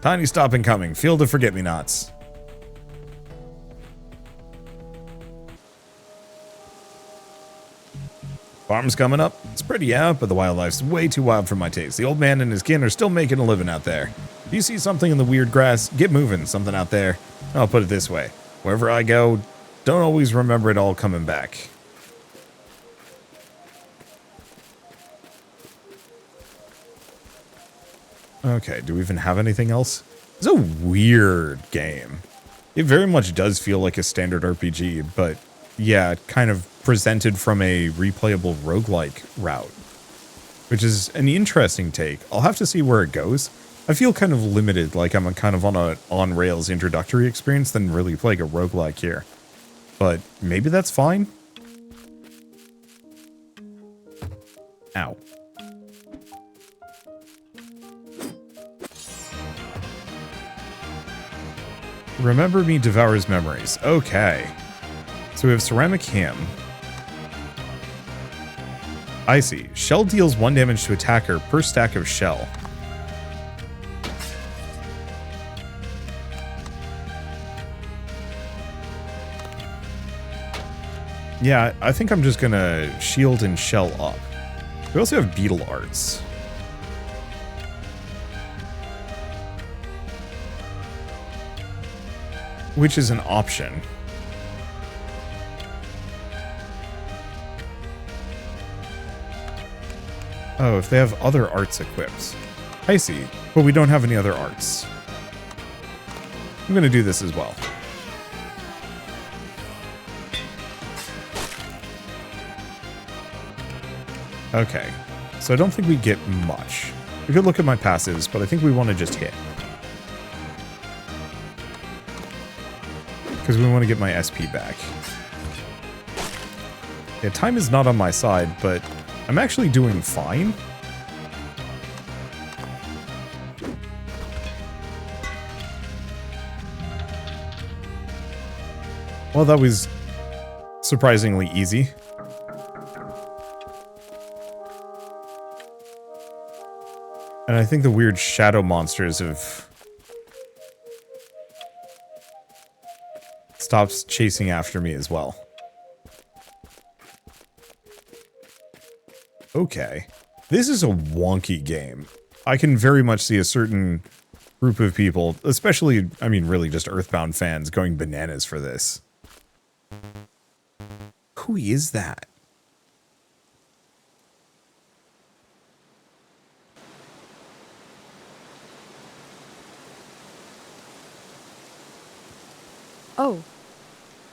tiny stop incoming. Field of forget-me-nots. Farm's coming up. It's pretty out, but the wildlife's way too wild for my taste. The old man and his kin are still making a living out there. If you see something in the weird grass, get moving. Something out there. I'll put it this way. Wherever I go, don't always remember it all coming back. Okay, do we even have anything else? It's a weird game. It very much does feel like a standard RPG, but yeah, kind of presented from a replayable roguelike route, which is an interesting take. I'll have to see where it goes. I feel kind of limited, like I'm kind of on a on-rails introductory experience than really playing a roguelike here. But maybe that's fine. Ow. Remember Me devours memories. Okay. So we have Ceramic Ham. I see. Shell deals 1 damage to attacker per stack of shell. Yeah, I think I'm just gonna shield and shell up. We also have Beetle Arts. which is an option. Oh, if they have other arts equipped. I see, but we don't have any other arts. I'm gonna do this as well. Okay, so I don't think we get much. We could look at my passives, but I think we want to just hit. Because we want to get my SP back. Yeah, time is not on my side, but I'm actually doing fine. Well, that was surprisingly easy. And I think the weird shadow monsters have stopped chasing after me as well. Okay. This is a wonky game. I can very much see a certain group of people, especially, I mean, really just Earthbound fans, going bananas for this. Who is that?
Oh,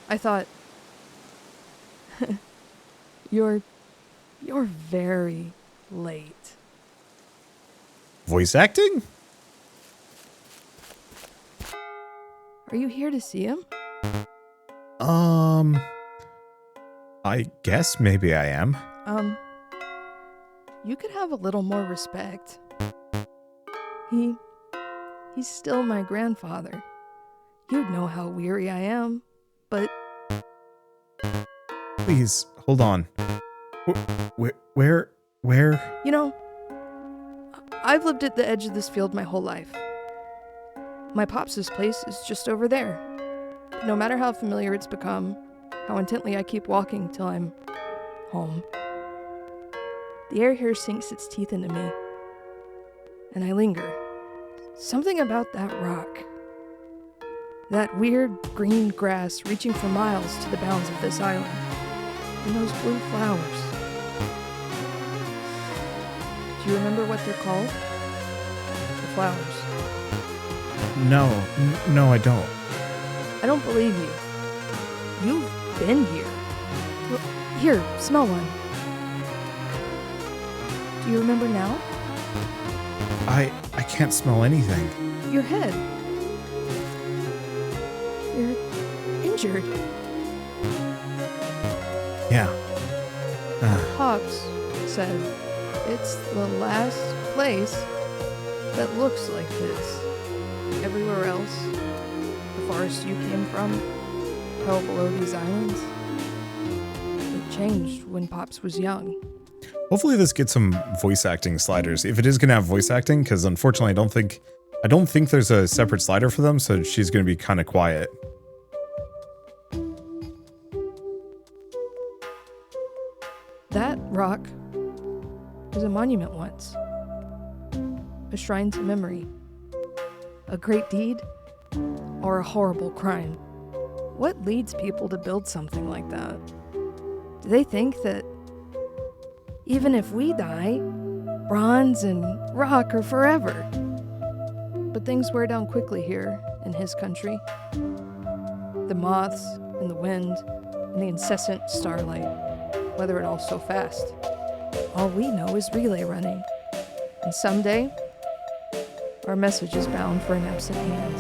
I thought... You're very late.
Voice acting?
Are you here to see him?
I guess maybe I am.
You could have a little more respect. He's still my grandfather. You'd know how weary I am, but...
Please, hold on. Where?
You know, I've lived at the edge of this field my whole life. My pops' place is just over there. No matter how familiar it's become, how intently I keep walking till I'm home. The air here sinks its teeth into me, and I linger. Something about that rock. That weird green grass reaching for miles to the bounds of this island. And those blue flowers. Do you remember what they're called? The flowers.
No, I don't.
I don't believe you. You've been here. Well, here, smell one. Do you remember now?
I can't smell anything.
Your head. You're injured.
Yeah.
Pops said it's the last place that looks like this. Everywhere else, the forest you came from, hell below these islands, it changed when Pops was young.
Hopefully this gets some voice acting sliders. If it is going to have voice acting, because unfortunately I don't think there's a separate slider for them, so she's going to be kind of quiet.
That rock was a monument once. A shrine to memory. A great deed or a horrible crime. What leads people to build something like that? Do they think that even if we die, bronze and rock are forever? But things wear down quickly here in his country. The moths and the wind and the incessant starlight weather it all so fast. All we know is relay running. And someday, our message is bound for an absent hand.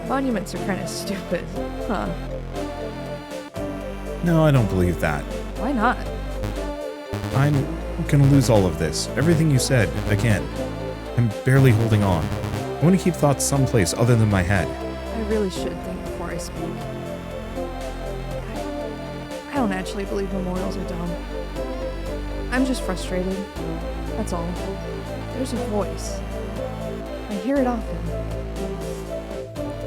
Monuments are kind of stupid, huh?
No, I don't believe that.
Why not?
I'm gonna lose all of this. Everything you said, again. I'm barely holding on. I want to keep thoughts someplace other than my head.
I really should think before I speak. I don't actually believe memorials are dumb. I'm just frustrated. That's all. There's a voice. I hear it often.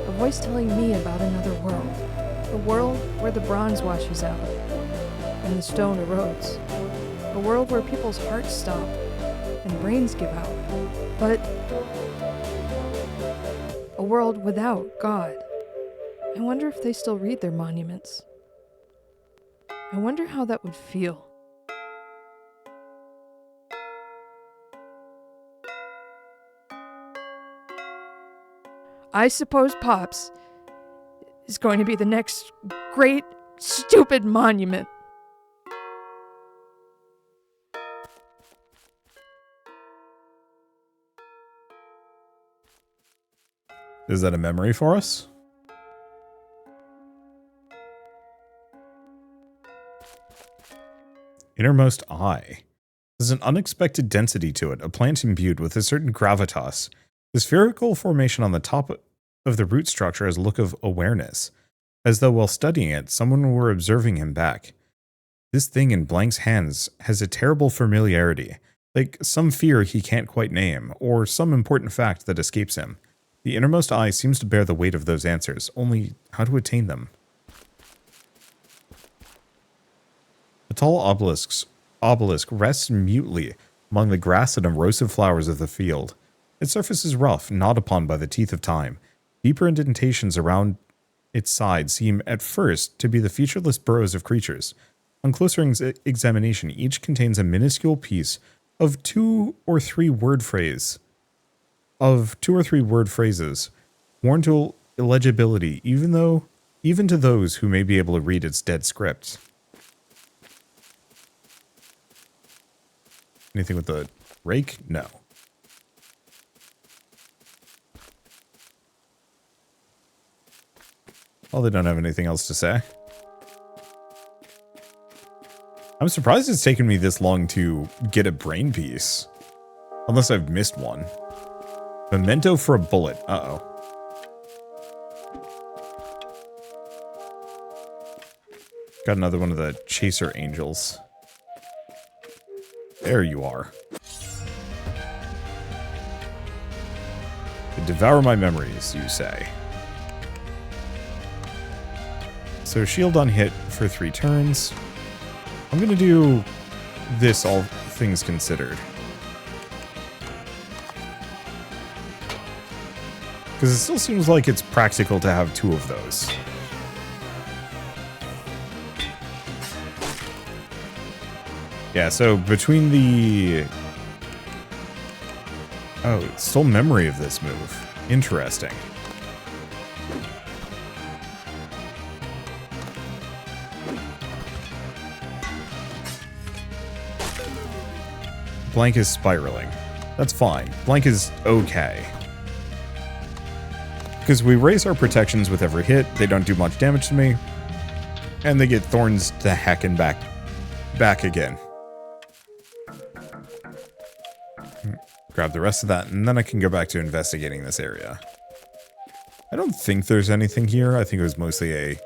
A voice telling me about another world. A world where the bronze washes out and the stone erodes. A world where people's hearts stop and brains give out. But a A world without God. I wonder if they still read their monuments. I wonder how that would feel. I suppose Pops is going to be the next great, stupid monument.
Is that a memory for us? Innermost eye. There's an unexpected density to it, a plant imbued with a certain gravitas. The spherical formation on the top of the root structure has a look of awareness, as though while studying it, someone were observing him back. This thing in Blank's hands has a terrible familiarity, like some fear he can't quite name, or some important fact that escapes him. The innermost eye seems to bear the weight of those answers, only how to attain them. A tall obelisk rests mutely among the grass and erosive flowers of the field. Its surface is rough, gnawed upon by the teeth of time. Deeper indentations around its sides seem at first to be the featureless burrows of creatures. On closer examination, each contains a minuscule piece of two or three word phrases, worn to illegibility, even to those who may be able to read its dead script. Anything with the rake? No. Well, they don't have anything else to say. I'm surprised it's taken me this long to get a brain piece. Unless I've missed one. Memento for a bullet. Uh-oh. Got another one of the chaser angels. There you are. To devour my memories, you say. So shield on hit for 3 turns. I'm gonna do this, all things considered. Because it still seems like it's practical to have 2 of those. Yeah, so between the... Oh, it's still memory of this move. Interesting. Blank is spiraling. That's fine. Blank is okay. Because we raise our protections with every hit, they don't do much damage to me. And they get thorns to heck and back again. Grab the rest of that, and then I can go back to investigating this area. I don't think there's anything here. I think it was mostly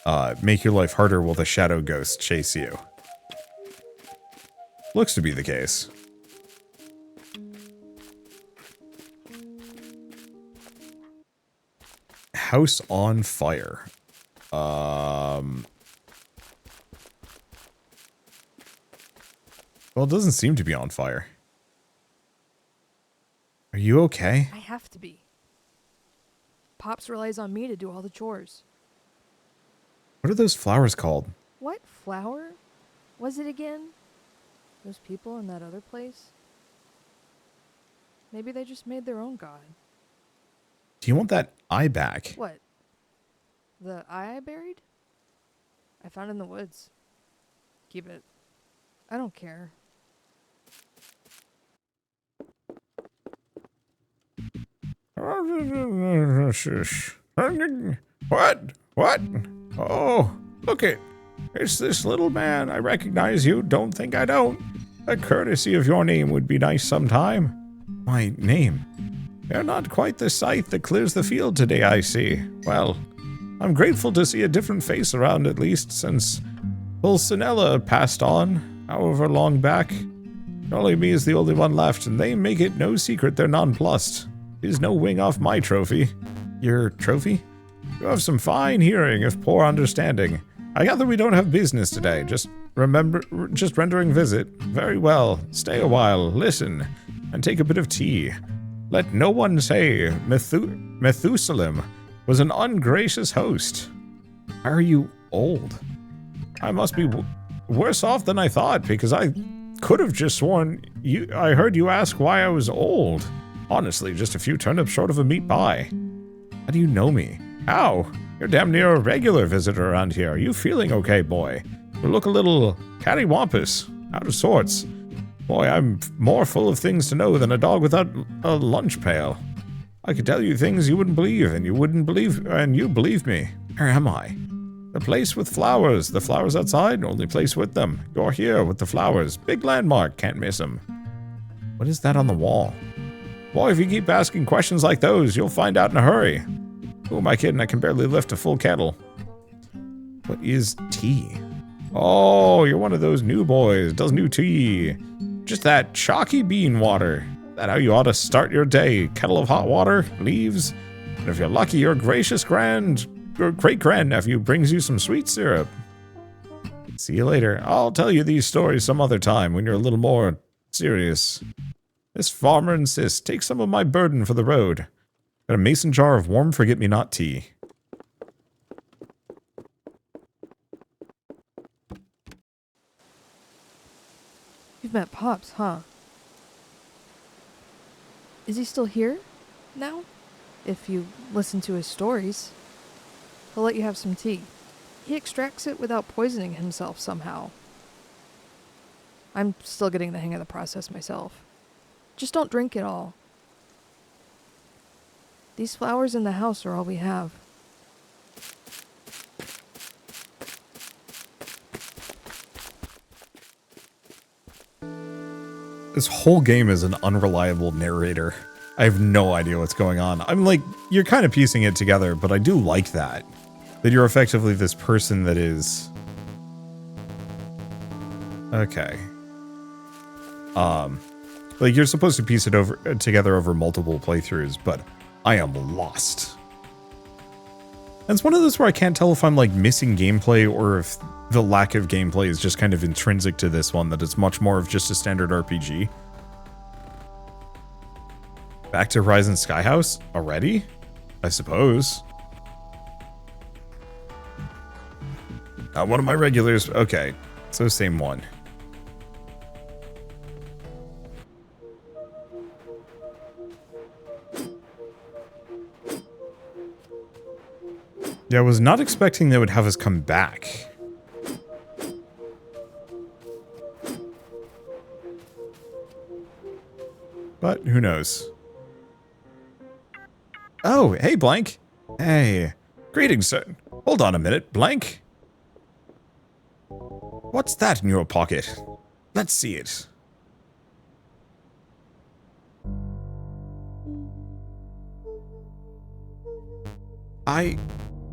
a make your life harder while the shadow ghosts chase you. Looks to be the case. House on fire. Well, it doesn't seem to be on fire. Are you okay?
I have to be. Pops relies on me to do all the chores.
What are those flowers called?
What flower was it again? Those people in that other place? Maybe they just made their own god.
Do you want that eye back?
What? The eye I buried? I found in the woods. Keep it. I don't care.
What? Oh, look it. It's this little man. I recognize you. Don't think I don't. A courtesy of your name would be nice sometime. My name? You're not quite the scythe that clears the field today, I see. Well, I'm grateful to see a different face around at least, since Pulcinella passed on, however long back. Only me is the only one left, and they make it no secret they're nonplussed. There's no wing off my trophy. Your trophy? You have some fine hearing, if poor understanding. I gather we don't have business today, just rendering visit. Very well, stay a while, listen, and take a bit of tea. Let no one say Methuselah was an ungracious host. Why are you old? I must be worse off than I thought, because I could have just sworn I heard you ask why I was old. Honestly, just a few turnips short of a meat pie. How do you know me? How? You're damn near a regular visitor around here. Are you feeling okay, boy? You look a little cattywampus, out of sorts. Boy, I'm more full of things to know than a dog without a lunch pail. I could tell you things you wouldn't believe, and you believe me. Where am I? The place with flowers. The flowers outside, only place with them. You're here with the flowers. Big landmark, can't miss them. What is that on the wall? Boy, if you keep asking questions like those, you'll find out in a hurry. Who am I kidding? I can barely lift a full kettle. What is tea? Oh, you're one of those new boys. Does new tea. Just that chalky bean water. That how you ought to start your day. Kettle of hot water, leaves, and if you're lucky, your great-grandnephew brings you some sweet syrup. See you later. I'll tell you these stories some other time when you're a little more serious. This farmer insists. Take some of my burden for the road. Got a mason jar of warm forget-me-not tea.
You've met Pops, huh? Is he still here now? If you listen to his stories, he'll let you have some tea. He extracts it without poisoning himself somehow. I'm still getting the hang of the process myself. Just don't drink it all. These flowers in the house are all we have.
This whole game is an unreliable narrator. I have no idea what's going on. I'm like, you're kind of piecing it together, but I do like that. That you're effectively this person that is... Okay. Like, you're supposed to piece it together over multiple playthroughs, but I am lost. And it's one of those where I can't tell if I'm, like, missing gameplay or if the lack of gameplay is just kind of intrinsic to this one, that it's much more of just a standard RPG. Back to Horizon Skyhouse already? I suppose. One of my regulars. Okay, so same one. Yeah, I was not expecting they would have us come back. But who knows? Oh, hey, Blank. Hey. Greetings, sir. Hold on a minute, Blank. What's that in your pocket? Let's see it. I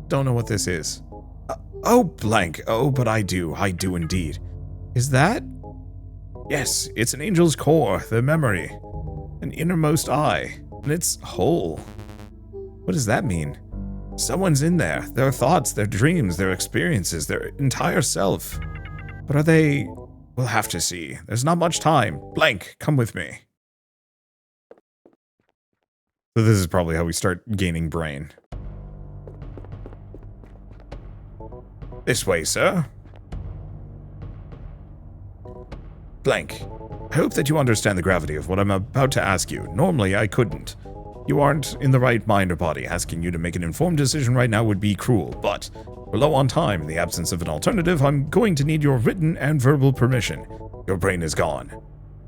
don't know what this is. Oh, Blank. Oh, but I do indeed. Is that? Yes, it's an angel's core, their memory. An innermost eye, and it's whole. What does that mean? Someone's in there. Their thoughts, their dreams, their experiences, their entire self. But are they... We'll have to see. There's not much time. Blank, come with me. So this is probably how we start gaining brain. This way, sir. Blank, I hope that you understand the gravity of what I'm about to ask you. Normally, I couldn't. You aren't in the right mind or body. Asking you to make an informed decision right now would be cruel, but we're low on time. In the absence of an alternative, I'm going to need your written and verbal permission. Your brain is gone.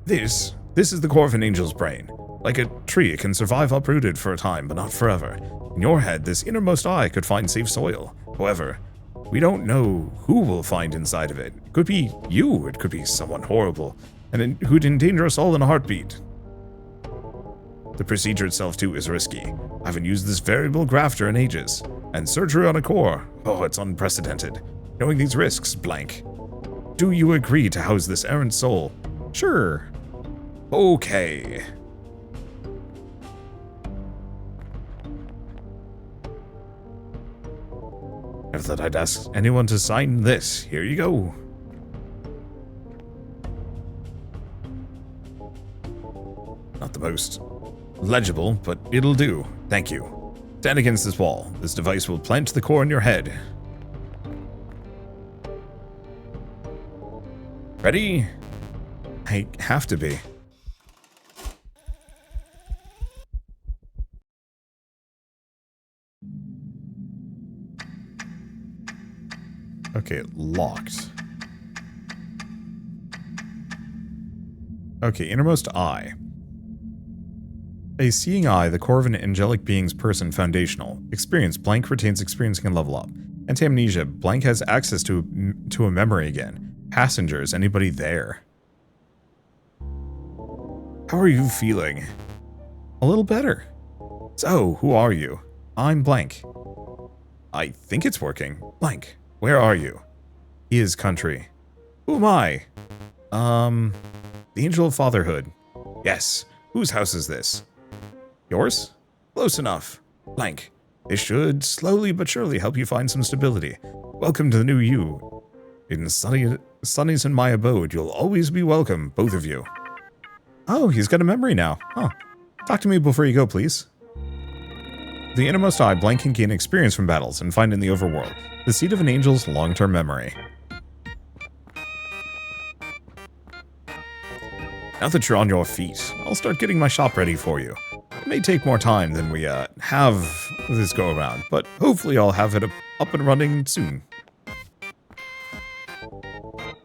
This is the core of an angel's brain. Like a tree, it can survive uprooted for a time, but not forever. In your head, this innermost eye could find safe soil. However, we don't know who we'll find inside of it. It could be you, it could be someone horrible, and who'd endanger us all in a heartbeat. The procedure itself, too, is risky. I haven't used this variable grafter in ages. And surgery on a core, oh, it's unprecedented. Knowing these risks, Blank. Do you agree to house this errant soul? Sure. Okay. Never thought I'd ask anyone to sign this. Here you go. Not the most legible, but it'll do. Thank you. Stand against this wall. This device will plant the core in your head. Ready? I have to be. Okay, locked. Okay, innermost eye. A seeing eye, the core of an angelic being's person, foundational. Experience, blank retains experience and can level up. Anti-amnesia, blank has access to a memory again. Passengers, anybody there? How are you feeling? A little better. So, who are you? I'm blank. I think it's working. Blank, where are you? He is country. Who am I? The angel of fatherhood. Yes. Whose house is this? Yours? Close enough. Blank. This should slowly but surely help you find some stability. Welcome to the new you. In Sunny's in my abode, you'll always be welcome, both of you. Oh, he's got a memory now. Huh. Talk to me before you go, please. The innermost eye, blank can gain experience from battles and find in the overworld. The seat of an angel's long-term memory. Now that you're on your feet, I'll start getting my shop ready for you. It may take more time than we have this go around, but hopefully I'll have it up and running soon.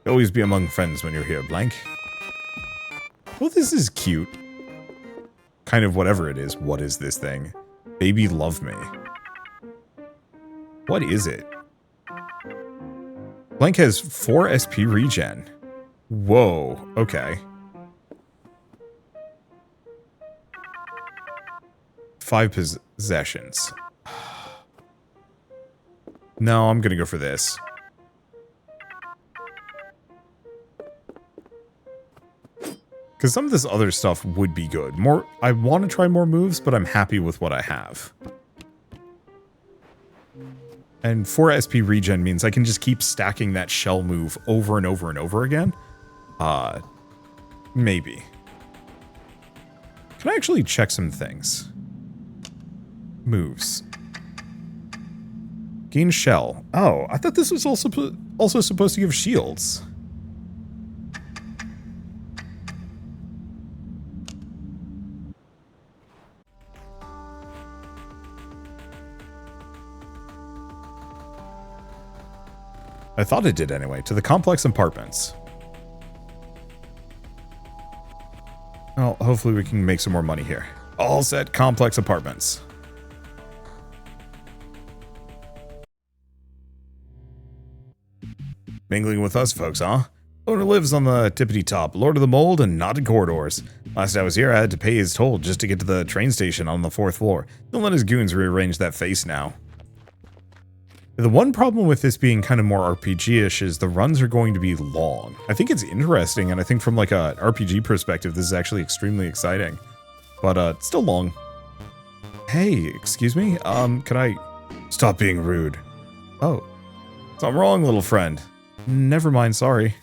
Always be among friends when you're here, blank. Well, this is cute. Kind of whatever it is. What is this thing? Baby love me. What is it? Blank has 4 SP regen. Whoa, okay. 5 possessions. No, I'm gonna go for this. Because some of this other stuff would be good. I want to try more moves, but I'm happy with what I have. And 4 SP regen means I can just keep stacking that shell move over and over and over again. Maybe. Can I actually check some things? Moves. Gain shell. Oh, I thought this was also supposed to give shields. I thought it did anyway. To the complex apartments. Well, hopefully we can make some more money here. All set, complex apartments. Mingling with us folks, huh? Owner lives on the tippity top, Lord of the Mold and knotted corridors. Last I was here, I had to pay his toll just to get to the train station on the 4th floor. Don't let his goons rearrange that face now. The one problem with this being kind of more RPG-ish is the runs are going to be long. I think it's interesting, and I think from like a RPG perspective, this is actually extremely exciting. But it's still long. Hey, excuse me? Could I... Stop being rude. Oh. Something wrong, little friend. Never mind, sorry.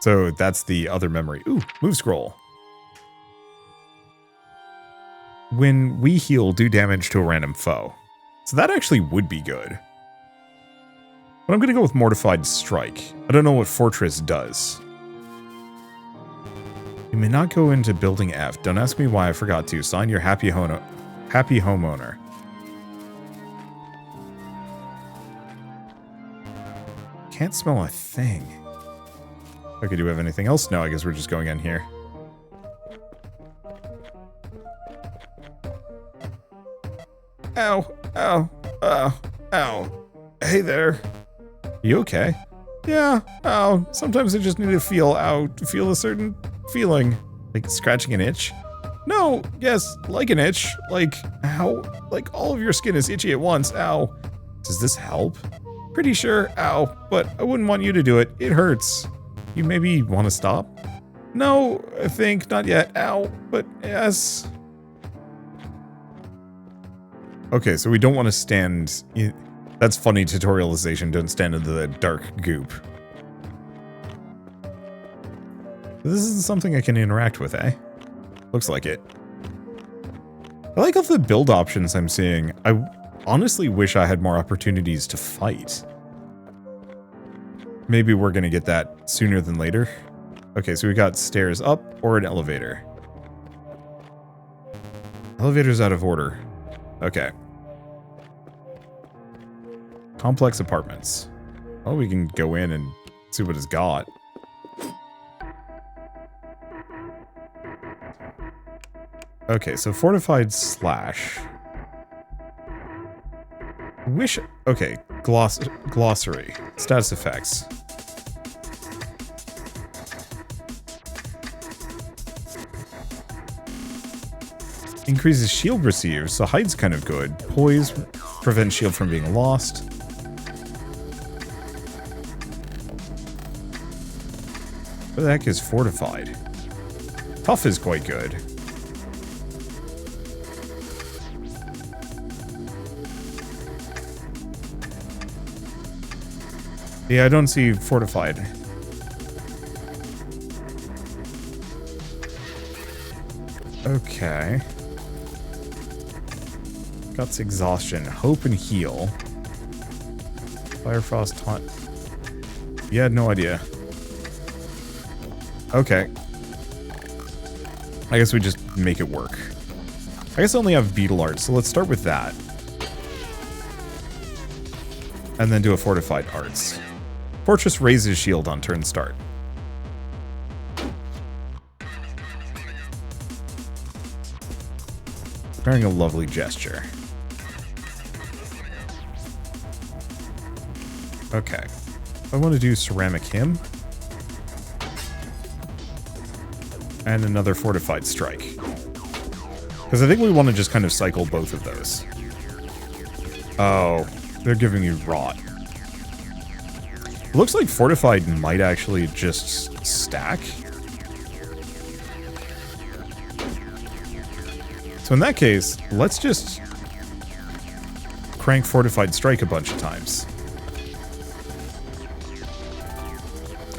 So that's the other memory. Ooh, move scroll. When we heal, do damage to a random foe. So that actually would be good. But I'm going to go with Mortified Strike. I don't know what Fortress does. You may not go into Building F. Don't ask me why I forgot to. Sign your happy homeowner. Can't smell a thing. Okay, do we have anything else? No, I guess we're just going in here. Ow, ow, ow, ow. Hey there. You okay? Yeah, ow. Sometimes I just need to feel a certain feeling. Like scratching an itch? No, yes, like an itch. Like, ow. Like all of your skin is itchy at once. Ow. Does this help? Pretty sure, ow. But I wouldn't want you to do it. It hurts. You maybe want to stop? No, I think not yet. Ow. But yes. Okay, so we don't want to stand... That's funny tutorialization. Don't stand into the dark goop. This isn't something I can interact with, eh? Looks like it. I like all the build options I'm seeing. I honestly wish I had more opportunities to fight. Maybe we're gonna get that sooner than later. Okay, so we got stairs up or an elevator. Elevator's out of order. Okay. Complex apartments. Oh, we can go in and see what it's got. Okay, so fortified slash. Wish... Okay, glossary. Status effects. Increases shield received, so hide's kind of good. Poise prevents shield from being lost. What the heck is fortified? Tough is quite good. Yeah, I don't see fortified. Okay. Guts, exhaustion, hope, and heal. Fire, frost, taunt. Yeah, no idea. Okay. I guess we just make it work. I guess I only have beetle art, so let's start with that. And then do a fortified arts. Fortress raises shield on turn start. Preparing a lovely gesture. Okay. I want to do ceramic hymn. And another fortified strike. Because I think we want to just kind of cycle both of those. Oh, they're giving me rot. It looks like fortified might actually just stack. So in that case, let's just crank fortified strike a bunch of times.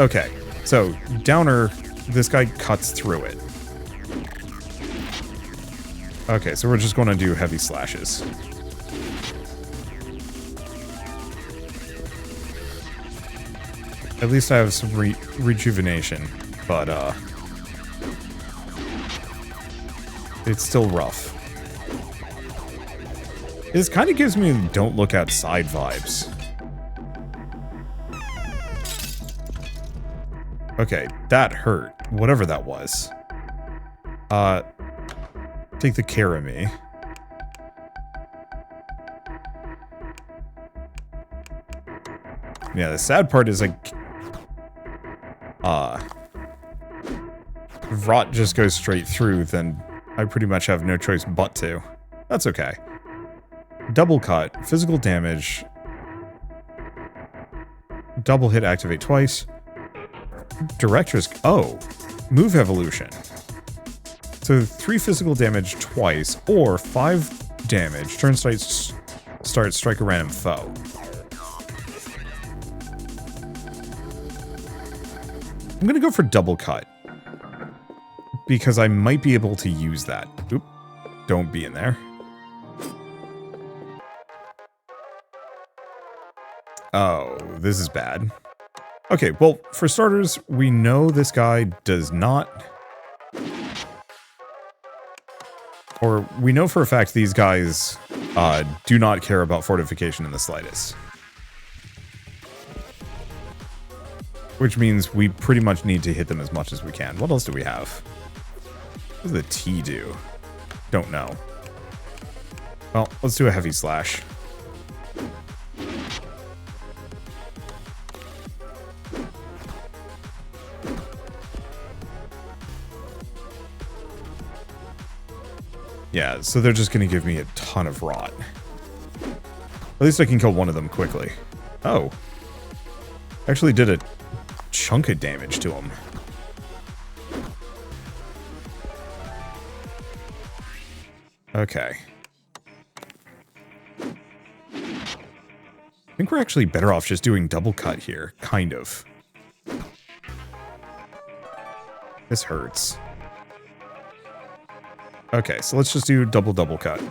Okay, so downer, this guy cuts through it. Okay, so we're just going to do heavy slashes. At least I have some rejuvenation, but it's still rough. This kind of gives me don't look outside vibes. Okay, that hurt. Whatever that was. Take the care of me. Yeah, the sad part is like... if rot just goes straight through, then I pretty much have no choice but to. That's okay. Double cut, physical damage. Double hit, activate twice. Director's... Oh! Move evolution. So 3 physical damage twice, or 5 damage. Turn start strike a random foe. I'm gonna go for double cut. Because I might be able to use that. Oop. Don't be in there. Oh, this is bad. Okay, well, for starters, we know this guy does not... Or, we know for a fact these guys do not care about fortification in the slightest. Which means we pretty much need to hit them as much as we can. What else do we have? What does the T do? Don't know. Well, let's do a heavy slash. Yeah, so they're just going to give me a ton of rot. At least I can kill one of them quickly. Oh. Actually did a chunk of damage to him. Okay. I think we're actually better off just doing double cut here. Kind of. This hurts. Okay, so let's just do double cut.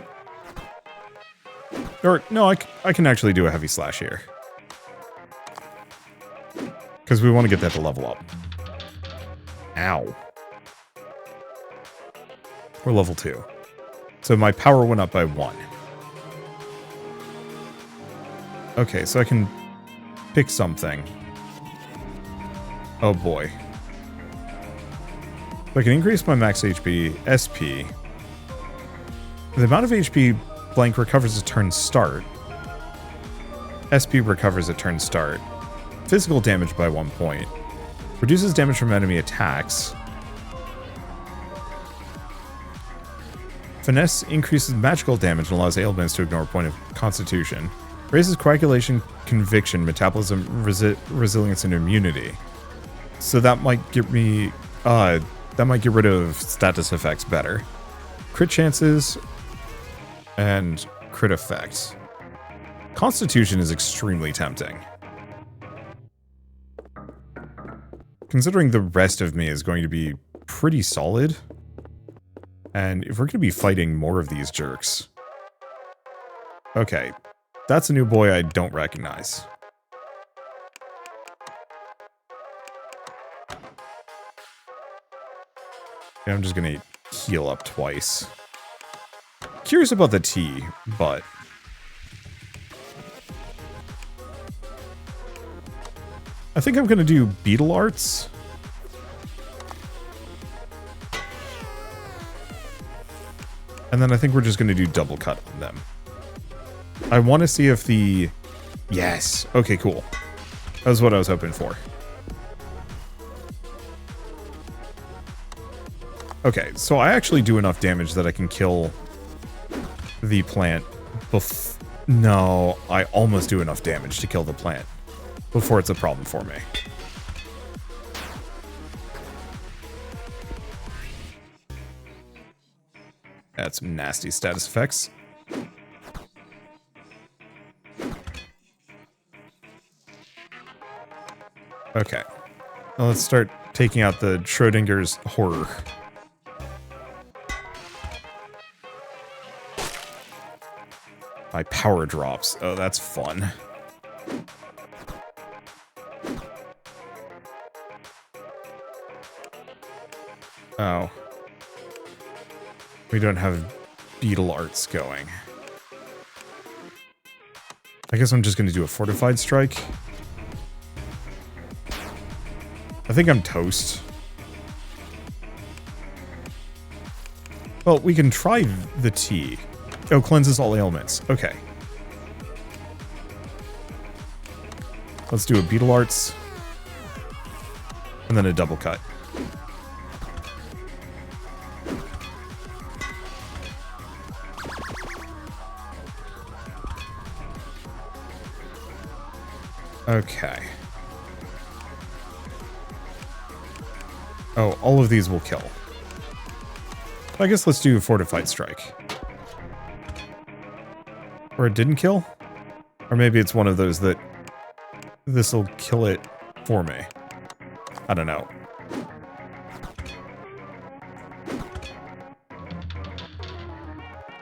Or, no, I can actually do a heavy slash here. Because we want to get that to level up. Ow. We're level 2. So my power went up by 1. Okay, so I can pick something. Oh boy. So I can increase my max HP, SP. The amount of HP blank recovers at turn start. SP recovers at turn start. Physical damage by 1 point. Reduces damage from enemy attacks. Finesse increases magical damage and allows ailments to ignore a point of constitution. Raises coagulation, conviction, metabolism, resilience, and immunity. So that might get me... that might get rid of status effects better. Crit chances and crit effects. Constitution is extremely tempting. Considering the rest of me is going to be pretty solid. And if we're going to be fighting more of these jerks... Okay, that's a new boy I don't recognize. Okay, I'm just going to heal up twice. Curious about the T, but... I think I'm going to do Beetle Arts. And then I think we're just going to do double cut on them. I want to see if the... Yes. Okay, cool. That was what I was hoping for. Okay, so I actually do enough damage that I can kill the plant No, I almost do enough damage to kill the plant before it's a problem for me. That's some nasty status effects. Okay. Now let's start taking out the Schrodinger's horror. My power drops. Oh, that's fun. Oh. We don't have Beetle Arts going. I guess I'm just going to do a Fortified Strike. I think I'm toast. Well, we can try the T. Oh, cleanses all ailments. Okay. Let's do a Beetle Arts. And then a double cut. Okay. Oh, all of these will kill. I guess let's do a Fortified Strike. Or it didn't kill? Or maybe it's one of those that this'll kill it for me. I don't know.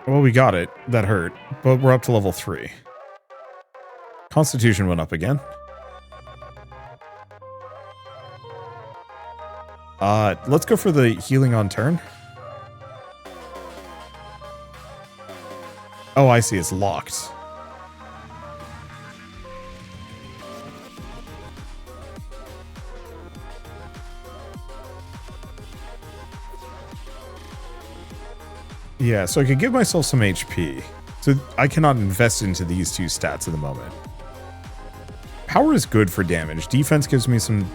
Well, we got it. That hurt. But we're up to level 3. Constitution went up again. Let's go for the healing on turn. Oh, I see. It's locked. Yeah, so I could give myself some HP. So I cannot invest into these two stats at the moment. Power is good for damage. Defense gives me some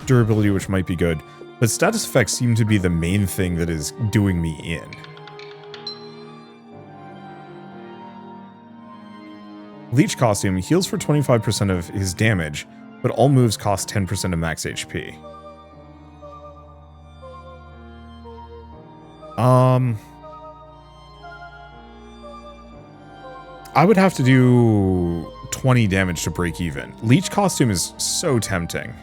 durability, which might be good. But status effects seem to be the main thing that is doing me in. Leech Costume heals for 25% of his damage, but all moves cost 10% of max HP. I would have to do 20 damage to break even. Leech Costume is so tempting.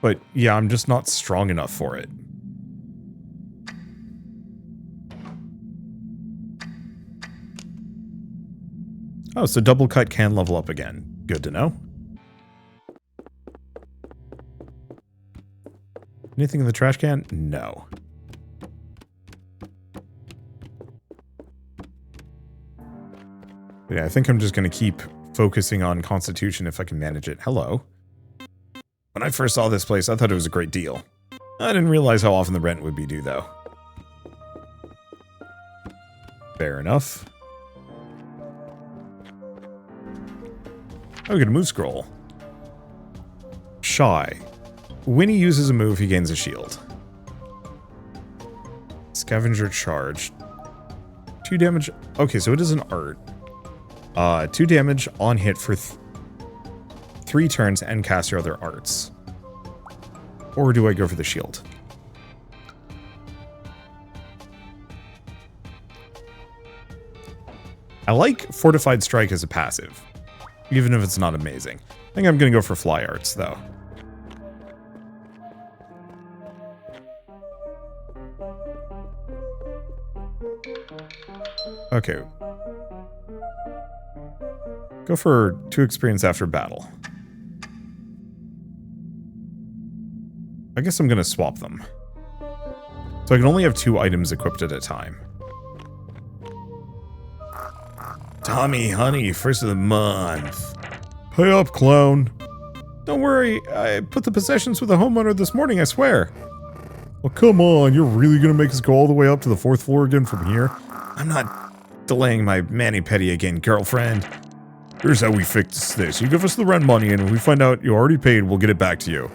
But yeah, I'm just not strong enough for it. Oh, so double cut can level up again. Good to know. Anything in the trash can? No. Yeah, I think I'm just going to keep focusing on Constitution if I can manage it. Hello. When I first saw this place, I thought it was a great deal. I didn't realize how often the rent would be due, though. Fair enough. Oh, we get a move scroll. Shy. When he uses a move, he gains a shield. Scavenger charge. 2 damage. Okay, so it is an art. 2 damage on hit for 3 turns and cast your other arts. Or do I go for the shield? I like Fortified Strike as a passive, even if it's not amazing. I think I'm going to go for fly arts, though. Okay. Go for 2 experience after battle. I guess I'm going to swap them. So I can only have 2 items equipped at a time. Tommy, honey, first of the month. Pay up, clown. Don't worry, I put the possessions with the homeowner this morning, I swear. Well, come on, you're really going to make us go all the way up to the 4th floor again from here? I'm not delaying my mani-pedi again, girlfriend. Here's how we fix this. You give us the rent money, and if we find out you already paid, we'll get it back to you.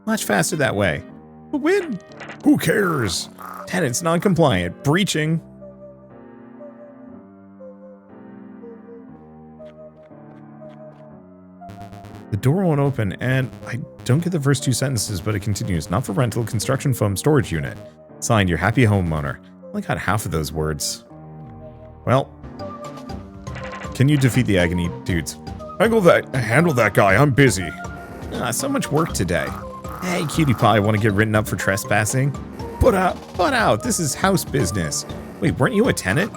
Much faster that way. But when? Who cares? Tenant's non-compliant. Breaching. The door won't open, and I don't get the first 2 sentences, but it continues. Not for rental, construction foam storage unit. Signed, your happy homeowner. I only got half of those words. Well, can you defeat the agony dudes? Handle that guy, I'm busy. So much work today. Hey, cutie pie, want to get written up for trespassing? Put out, this is house business. Wait, weren't you a tenant?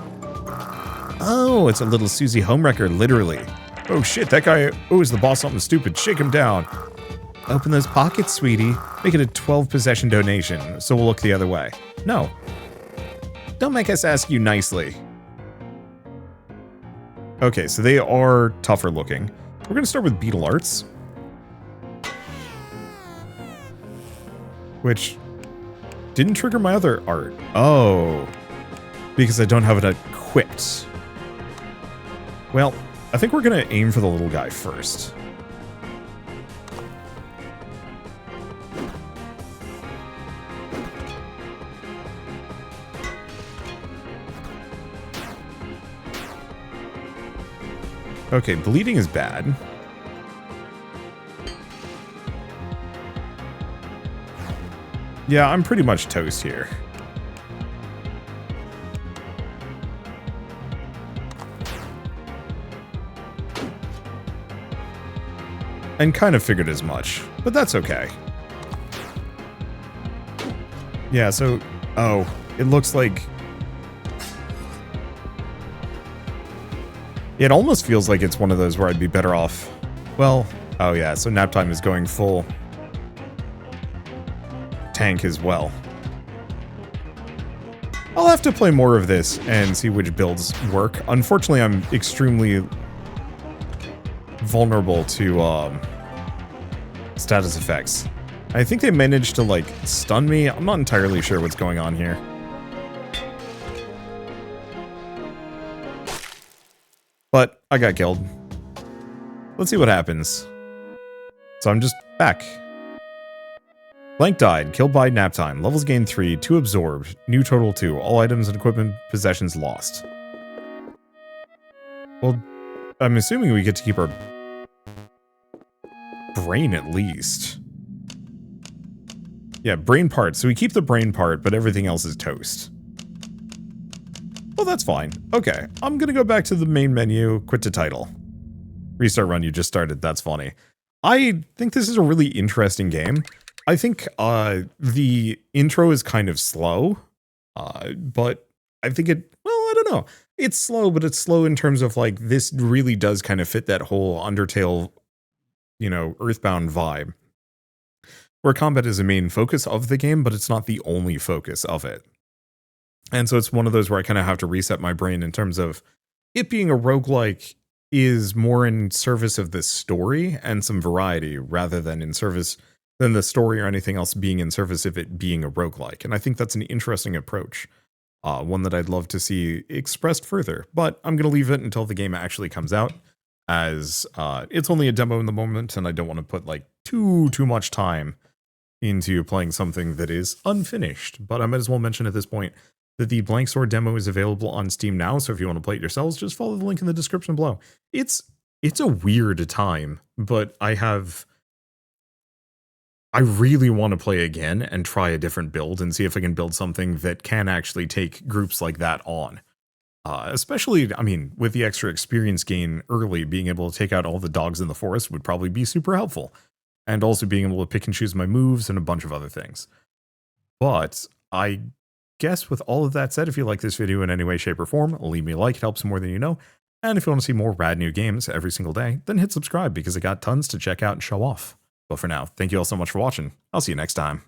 Oh, it's a little Susie homewrecker, literally. Oh shit, that guy owes the boss something stupid. Shake him down. Open those pockets, sweetie. Make it a 12 possession donation, so we'll look the other way. No. Don't make us ask you nicely. Okay, so they are tougher looking. We're gonna start with Beetle Arts. Which didn't trigger my other art. Oh. Because I don't have it equipped. Well, I think we're gonna aim for the little guy first. Okay, bleeding is bad. Yeah, I'm pretty much toast here. And kind of figured as much, but that's okay. Yeah, so... Oh, it looks like... It almost feels like it's one of those where I'd be better off... Well, oh yeah, so nap time is going full... tank as well. I'll have to play more of this and see which builds work. Unfortunately, I'm extremely vulnerable to status effects. I think they managed to like stun me. I'm not entirely sure what's going on here. But I got killed. Let's see what happens. So I'm just back. Blank died, killed by nap time. Levels gained 3, 2 absorbed, new total 2. All items and equipment possessions lost. Well, I'm assuming we get to keep our brain at least. Yeah, brain part. So we keep the brain part, but everything else is toast. Well, that's fine. Okay, I'm gonna go back to the main menu, quit to title. Restart run, you just started. That's funny. I think this is a really interesting game. I think the intro is kind of slow, but I think I don't know. It's slow, but it's slow in terms of like, this really does kind of fit that whole Undertale, Earthbound vibe, where combat is the main focus of the game, but it's not the only focus of it. And so it's one of those where I kind of have to reset my brain in terms of it being a roguelike is more in service of the story and some variety rather than in service than the story or anything else being in service of it being a roguelike. And I think that's an interesting approach. One that I'd love to see expressed further, but I'm going to leave it until the game actually comes out, as it's only a demo in the moment, and I don't want to put like too much time into playing something that is unfinished. But I might as well mention at this point that the Blanksword demo is available on Steam now, so if you want to play it yourselves, just follow the link in the description below. It's a weird time, but I really want to play again and try a different build and see if I can build something that can actually take groups like that on. Especially, I mean, with the extra experience gain early, being able to take out all the dogs in the forest would probably be super helpful. And also being able to pick and choose my moves and a bunch of other things. But I guess with all of that said, if you like this video in any way, shape, or form, leave me a like. It helps more than you know. And if you want to see more rad new games every single day, then hit subscribe because I got tons to check out and show off. But for now, thank you all so much for watching. I'll see you next time.